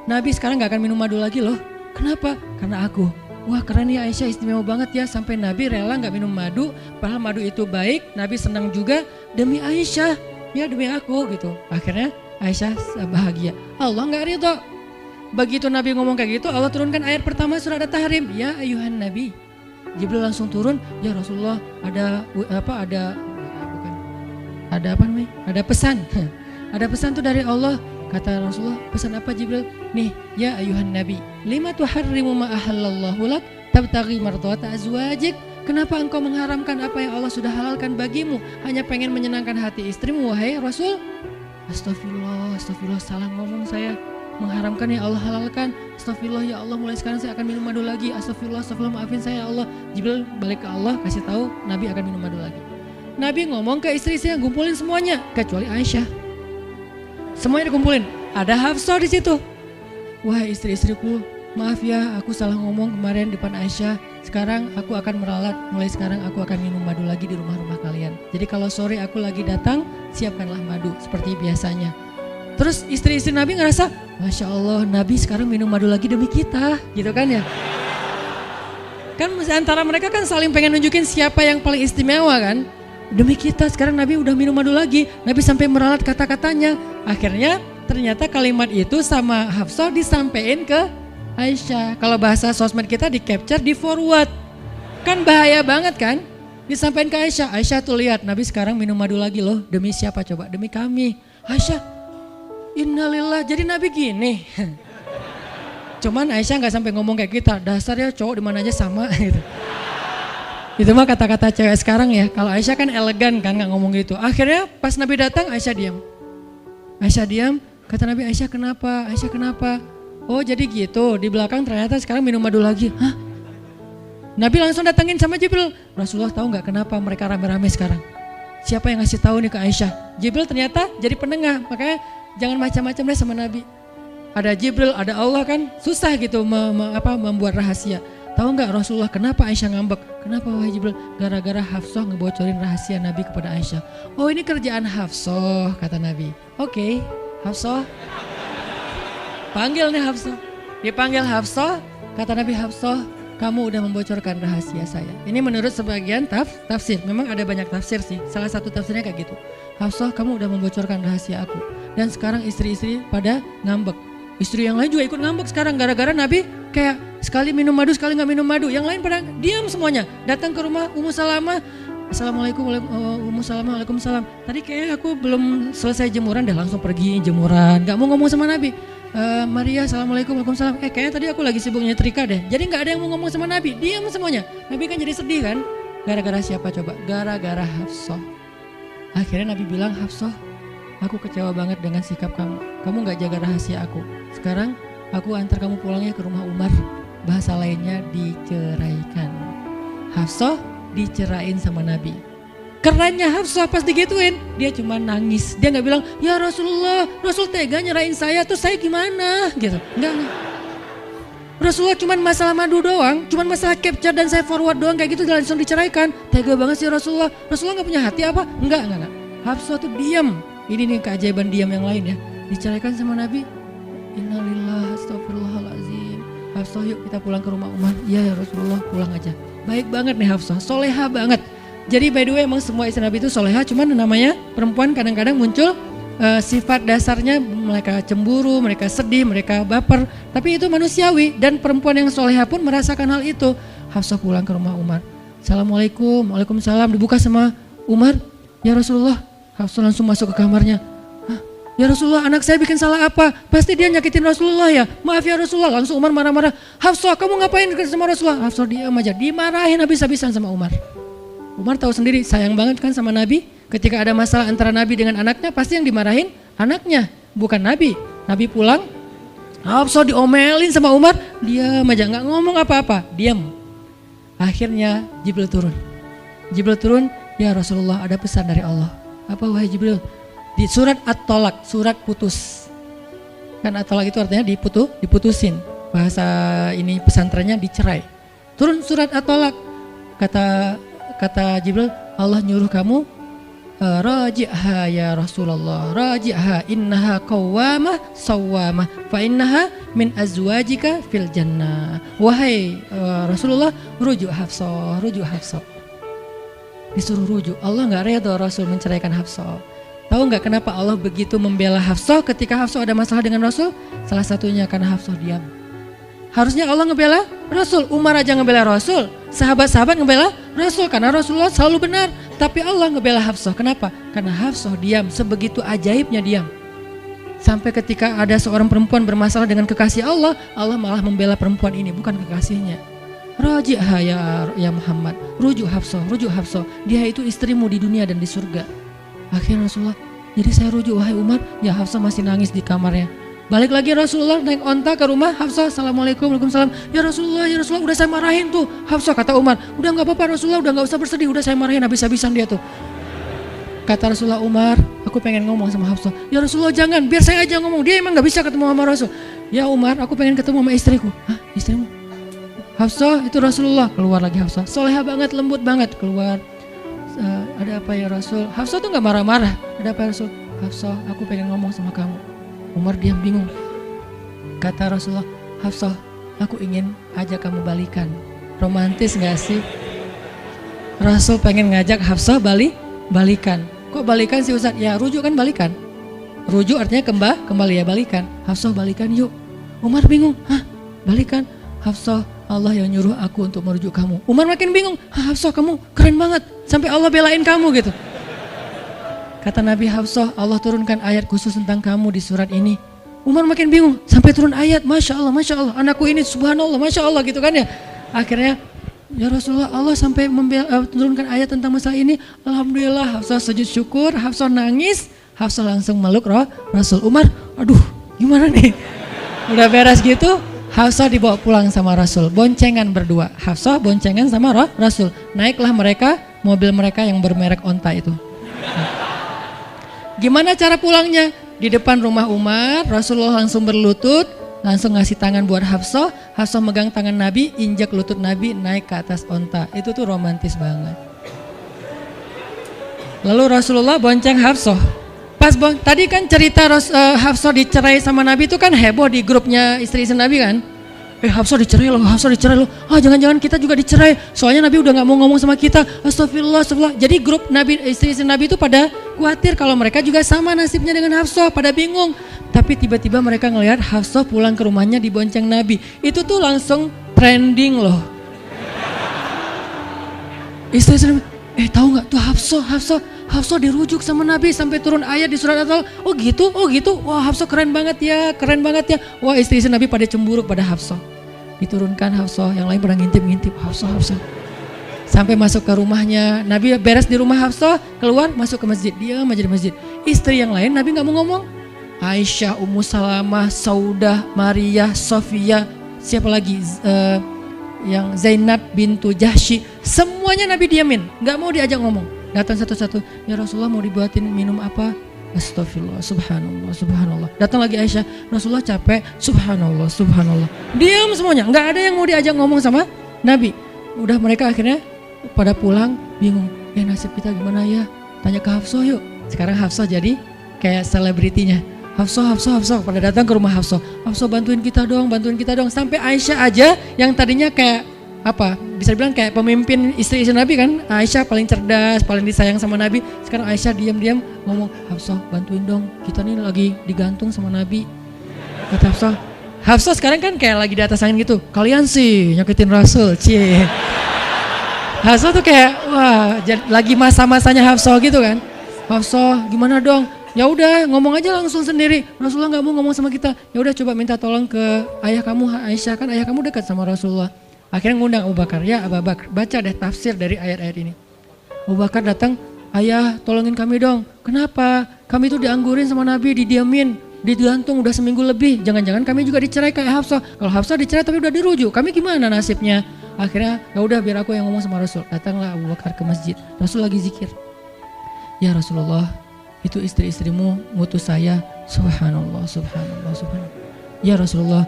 Nabi sekarang nggak akan minum madu lagi loh. Kenapa? Karena aku. Wah keren ya Aisyah, istimewa banget ya. Sampai Nabi rela nggak minum madu. Padahal madu itu baik. Nabi senang juga demi Aisyah. Ya demi aku gitu. Akhirnya Aisyah bahagia. Allah nggak ridho. Begitu Nabi ngomong kayak gitu, Allah turunkan ayat pertama surat At-Tahrim. Ya ayuhan Nabi. Jibril langsung turun. Ya Rasulullah ada pesan. Ada pesan tuh dari Allah. Kata Rasulullah, pesan apa Jibril? Nih, ya ayuhan Nabi, lima tuharrimu ma ahallallahu lak tabtaghi mardhata azwajik. Kenapa engkau mengharamkan apa yang Allah sudah halalkan bagimu? Hanya pengen menyenangkan hati istrimu, wahai Rasul? Astagfirullah, salah ngomong saya. Mengharamkan yang Allah halalkan. Astagfirullah ya Allah, mulai sekarang saya akan minum madu lagi. Astagfirullah, maafin saya ya Allah. Jibril balik ke Allah, kasih tahu Nabi akan minum madu lagi. Nabi ngomong ke istri-istri yang kumpulin semuanya, kecuali Aisyah. Semuanya dikumpulin, ada Hafsah di situ. Wahai istri-istriku, maaf ya aku salah ngomong kemarin depan Aisyah. Sekarang aku akan meralat, mulai sekarang aku akan minum madu lagi di rumah-rumah kalian. Jadi kalau sore aku lagi datang, siapkanlah madu seperti biasanya. Terus istri-istri Nabi ngerasa, Masya Allah Nabi sekarang minum madu lagi demi kita, gitu kan ya. Kan antara mereka kan saling pengen nunjukin siapa yang paling istimewa kan. Demi kita sekarang Nabi udah minum madu lagi. Nabi sampai meralat kata-katanya. Akhirnya ternyata kalimat itu sama Hafsah disampaikan ke Aisyah. Kalau bahasa sosmed kita di capture, di forward. Kan bahaya banget kan? Disampaikan ke Aisyah. Aisyah tuh lihat Nabi sekarang minum madu lagi loh. Demi siapa coba? Demi kami. Aisyah, innalillah, jadi Nabi gini. Cuman Aisyah gak sampai ngomong kayak kita. Dasarnya cowok dimana aja sama gitu. Itu mah kata-kata cewek sekarang ya. Kalau Aisyah kan elegan kan gak ngomong gitu. Akhirnya pas Nabi datang Aisyah diam. Kata Nabi, Aisyah kenapa? Oh jadi gitu, di belakang ternyata sekarang minum madu lagi. Hah? Nabi langsung datangin sama Jibril. Rasulullah tahu gak kenapa mereka rame-rame sekarang? Siapa yang ngasih tahu nih ke Aisyah? Jibril ternyata jadi penengah. Makanya jangan macam-macam deh sama Nabi. Ada Jibril, ada Allah kan. Susah gitu membuat rahasia. Tahu nggak Rasulullah kenapa Aisyah ngambek? Kenapa wahai Jibril? Gara-gara Hafsah ngebocorin rahasia Nabi kepada Aisyah. Oh ini kerjaan Hafsah, kata Nabi. Oke, Hafsah. Panggil nih Hafsah. Dipanggil Hafsah, kata Nabi, Hafsah, kamu udah membocorkan rahasia saya. Ini menurut sebagian tafsir. Memang ada banyak tafsir sih. Salah satu tafsirnya kayak gitu. Hafsah, kamu udah membocorkan rahasia aku. Dan sekarang istri-istri pada ngambek. Istri yang lain juga ikut ngambek sekarang gara-gara Nabi kayak sekali minum madu, sekali gak minum madu. Yang lain pada diam semuanya. Datang ke rumah Ummu Salamah. Assalamualaikum, Ummu Salamah, waalaikumsalam. Tadi kayak aku belum selesai jemuran, dah langsung pergi jemuran. Gak mau ngomong sama Nabi. Maria, assalamualaikum, waalaikumsalam. Kayaknya tadi aku lagi sibuk nyetrika deh. Jadi gak ada yang mau ngomong sama Nabi. Diam semuanya. Nabi kan jadi sedih kan. Gara-gara siapa coba? Gara-gara Hafsah. Akhirnya Nabi bilang, Hafsah, aku kecewa banget dengan sikap kamu. Kamu gak jaga rahasia aku. Sekarang aku antar kamu pulangnya ke rumah Umar. Bahasa lainnya diceraikan. Hafsah dicerain sama Nabi. Kerennya Hafsah pas digituin, dia cuma nangis. Dia gak bilang, ya Rasulullah, Rasul tega nyerain saya, terus saya gimana? Gitu. Enggak. Rasulullah cuma masalah madu doang, cuma masalah capture dan saya forward doang kayak gitu langsung diceraikan. Tega banget sih Rasulullah. Rasulullah gak punya hati apa? Enggak. Hafsah tuh diam. Ini nih keajaiban diam yang lain ya. Diceraikan sama Nabi. Innalillah, astagfirullahaladzim. Hafsah yuk kita pulang ke rumah Umar. Iya ya Rasulullah, pulang aja. Baik banget nih Hafsah, soleha banget. Jadi by the way emang semua istri Nabi itu soleha, cuman namanya perempuan kadang-kadang muncul sifat dasarnya mereka cemburu, mereka sedih, mereka baper. Tapi itu manusiawi dan perempuan yang soleha pun merasakan hal itu. Hafsah pulang ke rumah Umar. Assalamualaikum, waalaikumsalam, dibuka sama Umar. Ya Rasulullah, Hafsah langsung masuk ke kamarnya. Ya Rasulullah, anak saya bikin salah apa? Pasti dia nyakitin Rasulullah ya. Maaf ya Rasulullah. Langsung Umar marah-marah. Hafsah, kamu ngapain dekat sama Rasulullah? Hafsah diam aja. Dimarahin habis-habisan sama Umar. Umar tahu sendiri, sayang banget kan sama Nabi. Ketika ada masalah antara Nabi dengan anaknya, pasti yang dimarahin anaknya, bukan Nabi. Nabi pulang, Hafsah diomelin sama Umar, diam aja, nggak ngomong apa-apa, diam. Akhirnya Jibril turun, ya Rasulullah ada pesan dari Allah. Apa wahai Jibril? Di surat At-Tolak, surat putus. Kan At-Tolak itu artinya diputusin. Bahasa ini pesantrennya dicerai. Turun surat At-Tolak. Kata Jibril, Allah nyuruh kamu raji'ha ya Rasulullah, raji'ha innaha qawwamah sawwamah fa innaha min azwajika fil jannah. Wahai Rasulullah, rujuk Hafsah. Disuruh rujuk. Allah nggak reda Rasul menceraikan Hafsah. Tahu nggak kenapa Allah begitu membela Hafsah ketika Hafsah ada masalah dengan Rasul? Salah satunya karena Hafsah diam. Harusnya Allah ngebela Rasul, Umar aja ngebela Rasul, sahabat-sahabat ngebela Rasul karena Rasulullah selalu benar. Tapi Allah ngebela Hafsah, kenapa? Karena Hafsah diam, sebegitu ajaibnya diam. Sampai ketika ada seorang perempuan bermasalah dengan kekasih Allah, Allah malah membela perempuan ini, bukan kekasihnya. Raji'ha ya Muhammad, rujuk Hafsah, dia itu istrimu di dunia dan di surga. Akhirnya Rasulullah, jadi saya rujuk wahai Umar, ya Hafsah masih nangis di kamarnya. Balik lagi Rasulullah naik onta ke rumah Hafsah, Assalamualaikum, Waalaikumsalam. Ya Rasulullah, udah saya marahin tuh. Hafsah, kata Umar, udah gak apa-apa Rasulullah, udah gak usah bersedih, udah saya marahin habis-habisan dia tuh. Kata Rasulullah, Umar, aku pengen ngomong sama Hafsah. Ya Rasulullah jangan, biar saya aja ngomong, dia emang gak bisa ketemu sama Rasul. Ya Umar, aku pengen ketemu sama istriku. Hah, istrimu? Hafsah, itu Rasulullah. Keluar lagi Hafsah, soleha banget, lembut banget, keluar. Ada apa ya Rasul? Hafsah tuh gak marah-marah. Ada apa ya Rasul? Hafsah, aku pengen ngomong sama kamu. Umar diam bingung. Kata Rasulullah, Hafsah, aku ingin ajak kamu balikan. Romantis gak sih? Rasul pengen ngajak Hafsah balikan. Kok balikan sih Ustaz? Ya rujuk kan balikan. Rujuk artinya kembali ya balikan. Hafsah balikan yuk. Umar bingung, hah balikan? Hafsah, Allah yang nyuruh aku untuk merujuk kamu. Umar makin bingung, Hafsah kamu keren banget. Sampai Allah belain kamu gitu. Kata Nabi, Hafsah, Allah turunkan ayat khusus tentang kamu di surat ini. Umar makin bingung, sampai turun ayat, Masya Allah, anakku ini subhanallah, Masya Allah gitu kan ya. Akhirnya, ya Rasulullah, Allah sampai turunkan ayat tentang masalah ini. Alhamdulillah, Hafsah sujud syukur, Hafsah nangis, Hafsah langsung meluk Rasul. Umar, aduh gimana nih? Udah beres gitu, Hafsah dibawa pulang sama Rasul, boncengan berdua. Hafsah boncengan sama Rasul. Naiklah mereka, mobil mereka yang bermerek onta itu. Gimana cara pulangnya? Di depan rumah Umar, Rasulullah langsung berlutut, langsung ngasih tangan buat Hafsah. Hafsah megang tangan Nabi, injak lutut Nabi, naik ke atas onta. Itu tuh romantis banget. Lalu Rasulullah bonceng Hafsah. Tadi kan cerita Hafsah dicerai sama Nabi itu kan heboh di grupnya istri-istri Nabi kan. Hafsah dicerai loh. Jangan-jangan kita juga dicerai. Soalnya Nabi udah gak mau ngomong sama kita. Astagfirullah. Jadi grup Nabi, istri-istri Nabi itu pada khawatir kalau mereka juga sama nasibnya dengan Hafsah. Pada bingung. Tapi tiba-tiba mereka ngelihat Hafsah pulang ke rumahnya dibonceng Nabi. Itu tuh langsung trending loh. Istri-istri Nabi, tahu gak tuh Hafsah dirujuk sama Nabi sampai turun ayat di surat At-Talaq. Oh gitu. Wah Hafsah keren banget ya. Wah istri-istri Nabi pada cemburu pada Hafsah. Diturunkan Hafsah, yang lain pada ngintip Hafsah. Sampai masuk ke rumahnya. Nabi beres di rumah Hafsah, keluar masuk ke masjid. Dia aja di masjid. Istri yang lain Nabi gak mau ngomong. Aisyah, Ummu Salamah, Saudah, Maria, Sofia, siapa lagi? Yang Zainab bintu Jahsy. Semuanya Nabi diamin, gak mau diajak ngomong. Datang satu-satu, ya Rasulullah mau dibuatin minum apa? Astagfirullah, subhanallah. Datang lagi Aisyah, Rasulullah capek, subhanallah. Diam semuanya, nggak ada yang mau diajak ngomong sama Nabi. Udah mereka akhirnya pada pulang, bingung. Nasib kita gimana ya? Tanya ke Hafsah yuk. Sekarang Hafsah jadi kayak selebritinya. Hafsah, pada datang ke rumah Hafsah. Hafsah bantuin kita dong. Sampai Aisyah aja yang tadinya kayak bisa dibilang kayak pemimpin istri-istri Nabi kan. Aisyah paling cerdas, paling disayang sama Nabi. Sekarang Aisyah diam-diam ngomong, Hafsah bantuin dong, kita nih lagi digantung sama Nabi. Kata Hafsah sekarang kan kayak lagi di atas angin gitu. Kalian sih nyakitin Rasul, cie. Hafsah tuh kayak wah lagi masa-masanya Hafsah gitu kan. Hafsah gimana dong? Ya udah ngomong aja langsung sendiri. Rasulullah nggak mau ngomong sama kita. Ya udah coba minta tolong ke ayah kamu Aisyah, kan ayah kamu dekat sama Rasulullah. Akhirnya ngundang Abu Bakar, ya Abu Bakar baca deh tafsir dari ayat-ayat ini. Abu Bakar datang, ayah tolongin kami dong. Kenapa? Kami tuh dianggurin sama Nabi, didiamin, digantung udah seminggu lebih. Jangan-jangan kami juga dicerai kayak Hafsah. Kalau Hafsah dicerai tapi udah dirujuk, kami gimana nasibnya? Akhirnya ya udah biar aku yang ngomong sama Rasul. Datanglah Abu Bakar ke masjid. Rasul lagi zikir. Ya Rasulullah, itu istri-istrimu ngutus saya. Subhanallah, subhanallah, subhanallah. Ya Rasulullah,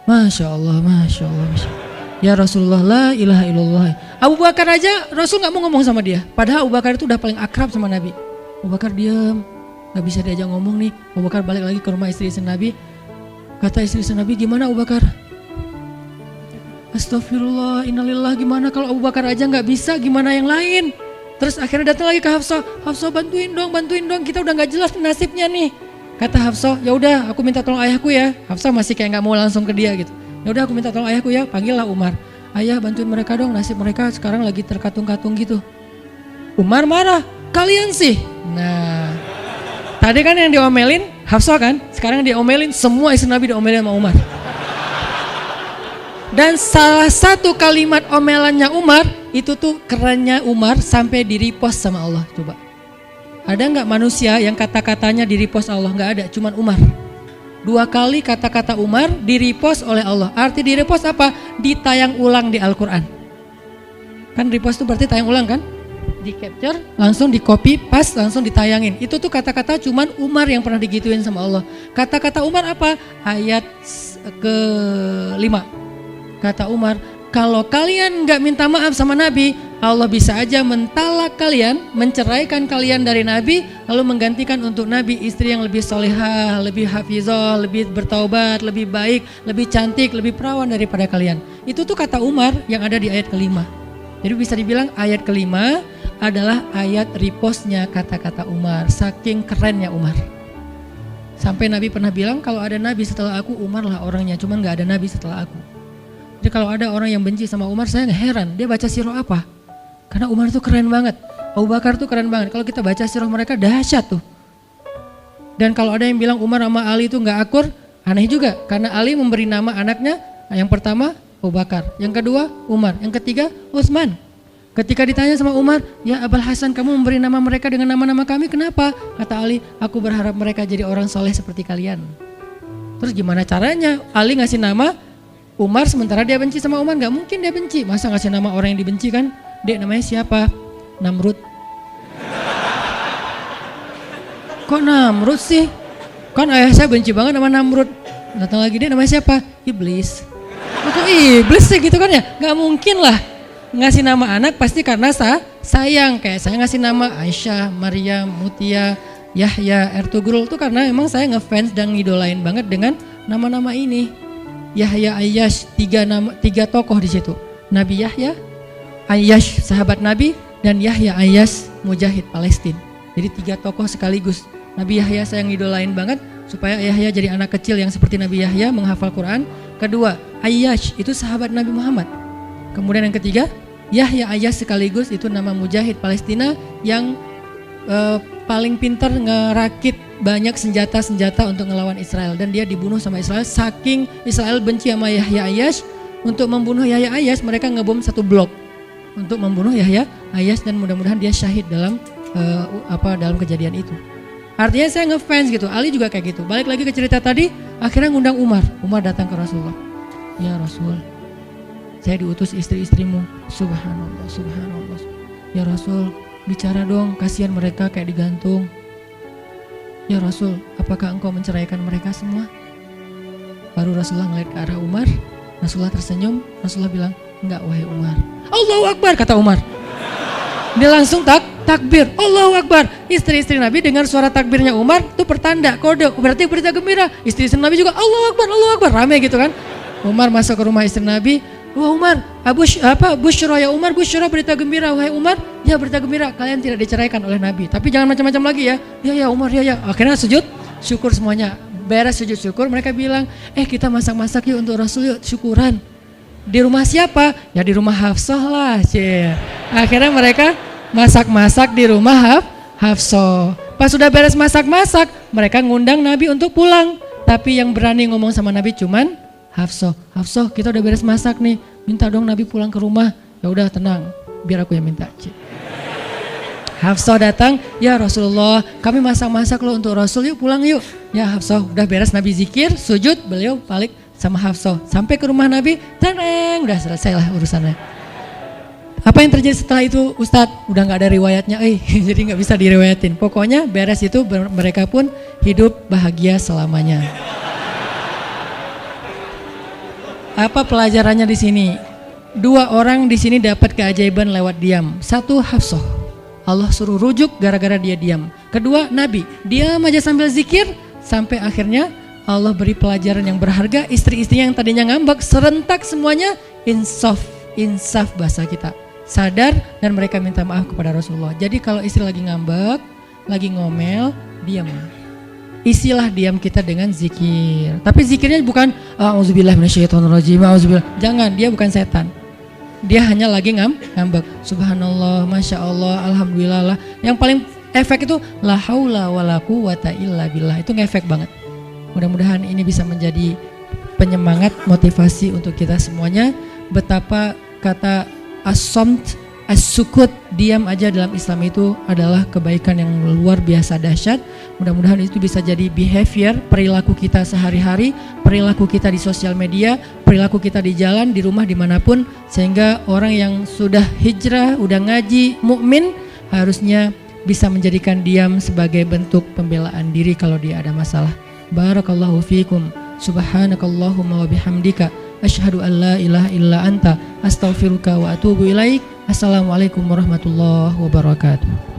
Masya Allah, Masya Allah, Masya Allah. Ya Rasulullah, la ilaha illallah. Abu Bakar aja Rasul gak mau ngomong sama dia. Padahal Abu Bakar itu udah paling akrab sama Nabi. Abu Bakar diam, gak bisa diajak ngomong nih. Abu Bakar balik lagi ke rumah istri-istri Nabi. Kata istri-istri Nabi, gimana Abu Bakar? Astagfirullah, innalillah, gimana kalau Abu Bakar aja gak bisa, gimana yang lain? Terus akhirnya datang lagi ke Hafsah. Hafsah bantuin dong, kita udah gak jelas nasibnya nih. Kata Hafsah, ya udah aku minta tolong ayahku ya. Hafsah masih kayak gak mau langsung ke dia gitu. Ya udah aku minta tolong ayahku ya, panggillah Umar. Ayah bantuin mereka dong, nasib mereka sekarang lagi terkatung-katung gitu. Umar marah, kalian sih. Nah, tadi kan yang diomelin Hafsah kan, sekarang diomelin semua istri Nabi diomelin sama Umar. Dan salah satu kalimat omelannya Umar, itu tuh kerennya Umar sampai di-repost sama Allah. Coba, ada nggak manusia yang kata-katanya di-repost Allah? Nggak ada, cuman Umar. 2 kali kata-kata Umar di-repost oleh Allah. Arti di-repost apa? Ditayang ulang di Al-Quran. Kan repost itu berarti tayang ulang kan? Di-capture, langsung di-copy, paste, langsung ditayangin. Itu tuh kata-kata cuman Umar yang pernah digituin sama Allah. Kata-kata Umar apa? Ayat ke-5. Kata Umar, kalau kalian gak minta maaf sama Nabi, Allah bisa aja mentalak kalian, menceraikan kalian dari Nabi, lalu menggantikan untuk Nabi istri yang lebih solehah, lebih hafizah, lebih bertaubat, lebih baik, lebih cantik, lebih perawan daripada kalian. Itu tuh kata Umar yang ada di ayat ke-5. Jadi bisa dibilang ayat ke-5 adalah ayat repostnya kata-kata Umar. Saking kerennya Umar. Sampai Nabi pernah bilang kalau ada Nabi setelah aku, Umar lah orangnya, cuman gak ada Nabi setelah aku. Jadi kalau ada orang yang benci sama Umar, saya heran, dia baca sirah apa? Karena Umar tuh keren banget, Abu Bakar tuh keren banget. Kalau kita baca sirah mereka dahsyat tuh. Dan kalau ada yang bilang Umar sama Ali itu gak akur, aneh juga. Karena Ali memberi nama anaknya, yang pertama Abu Bakar, yang kedua Umar, yang ketiga Utsman. Ketika ditanya sama Umar, ya Abul Hasan, kamu memberi nama mereka dengan nama-nama kami, kenapa? Kata Ali, aku berharap mereka jadi orang soleh seperti kalian. Terus gimana caranya Ali ngasih nama Umar sementara dia benci sama Umar? Gak mungkin dia benci, masa ngasih nama orang yang dibenci kan? Dek, namanya siapa? Namrud. Kok Namrud sih? Kan ayah saya benci banget sama Namrud. Datang lagi, dek namanya siapa? Iblis. Kok iblis sih gitu kan ya? Gak mungkin lah. Ngasih nama anak pasti karena sayang. Kayak saya ngasih nama Aisyah, Maryam, Mutia, Yahya, Ertugrul itu karena memang saya ngefans dan ngidolain banget dengan nama-nama ini. Yahya, Ayyash, 3 tokoh di situ. Nabi Yahya, Ayyash sahabat Nabi, dan Yahya Ayyash mujahid Palestina. Jadi 3 tokoh sekaligus. Nabi Yahya saya ngidolain banget supaya Yahya jadi anak kecil yang seperti Nabi Yahya menghafal Quran. Kedua, Ayyash itu sahabat Nabi Muhammad. Kemudian yang ketiga, Yahya Ayyash sekaligus itu nama mujahid Palestina yang paling pintar ngerakit banyak senjata-senjata untuk ngelawan Israel, dan dia dibunuh sama Israel. Saking Israel benci sama Yahya Ayyash, untuk membunuh Yahya Ayyash mereka ngebom 1 blok untuk membunuh Yahya Ayyash, dan mudah-mudahan dia syahid dalam dalam kejadian itu. Artinya saya ngefans gitu. Ali juga kayak gitu. Balik lagi ke cerita tadi, akhirnya ngundang Umar. Umar datang ke Rasulullah. Ya Rasul, saya diutus istri-istrimu. Subhanallah, subhanallah. Ya Rasul, bicara dong, kasihan mereka kayak digantung. Ya Rasul, apakah engkau menceraikan mereka semua? Baru Rasulullah ngeliat ke arah Umar. Rasulullah tersenyum. Rasulullah bilang, enggak wahai Umar. Allahu Akbar, kata Umar. Dia langsung takbir. Allahu Akbar. Istri-istri Nabi dengar suara takbirnya Umar, itu pertanda, kode, berarti berita gembira. Istri-istri Nabi juga Allahu Akbar, Allahu Akbar, rame gitu kan. Umar masuk ke rumah istri Nabi. Wah Umar, Busyra ya Umar, Busyra berita gembira. Wahai Umar, ya berita gembira, kalian tidak diceraikan oleh Nabi. Tapi jangan macam-macam lagi ya. Ya Umar, ya. Akhirnya sujud syukur semuanya. Beres sujud syukur, mereka bilang, kita masak-masak yuk untuk Rasul yuk, syukuran. Di rumah siapa? Ya di rumah Hafsah lah. Akhirnya mereka masak-masak di rumah Hafsah. Pas sudah beres masak-masak, mereka ngundang Nabi untuk pulang. Tapi yang berani ngomong sama Nabi cuman Hafsah, kita udah beres masak nih, minta dong Nabi pulang ke rumah. Ya udah tenang, biar aku yang minta. Hafsah datang, ya Rasulullah, kami masak-masak lo untuk Rasul, yuk pulang yuk. Ya Hafsah, udah beres Nabi zikir, sujud, beliau balik sama Hafsah. Sampai ke rumah Nabi, tenang, udah selesai lah urusannya. Apa yang terjadi setelah itu Ustadz? Udah gak ada riwayatnya, jadi gak bisa diriwayatin. Pokoknya beres itu mereka pun hidup bahagia selamanya. Apa pelajarannya di sini? 2 orang di sini dapat keajaiban lewat diam. 1 Hafsah, Allah suruh rujuk gara-gara dia diam. 2 Nabi, diam aja sambil zikir sampai akhirnya Allah beri pelajaran yang berharga. Istri-istrinya yang tadinya ngambek serentak semuanya insaf bahasa kita, sadar dan mereka minta maaf kepada Rasulullah. Jadi kalau istri lagi ngambek, lagi ngomel, diam. Isilah diam kita dengan zikir. Tapi zikirnya bukan auzubillahi minasyaitonirrajim, auzubillah. Jangan, dia bukan setan. Dia hanya lagi ngambek. Subhanallah, masya Allah, alhamdulillah lah. Yang paling efek itu la haula wala quwata illa billah. Itu ngefek banget. Mudah-mudahan ini bisa menjadi penyemangat, motivasi untuk kita semuanya. Betapa kata as-samt, as-sukut, diam aja dalam Islam itu adalah kebaikan yang luar biasa dahsyat. Mudah-mudahan itu bisa jadi behavior, perilaku kita sehari-hari, perilaku kita di sosial media, perilaku kita di jalan, di rumah, dimanapun. Sehingga orang yang sudah hijrah, udah ngaji, mukmin, harusnya bisa menjadikan diam sebagai bentuk pembelaan diri kalau dia ada masalah. Barakallahu fiikum, subhanakallahumma wa bihamdika, asyhadu an la ilaha illa anta, astaghfiruka wa atubu ilaik. Assalamualaikum warahmatullahi wabarakatuh.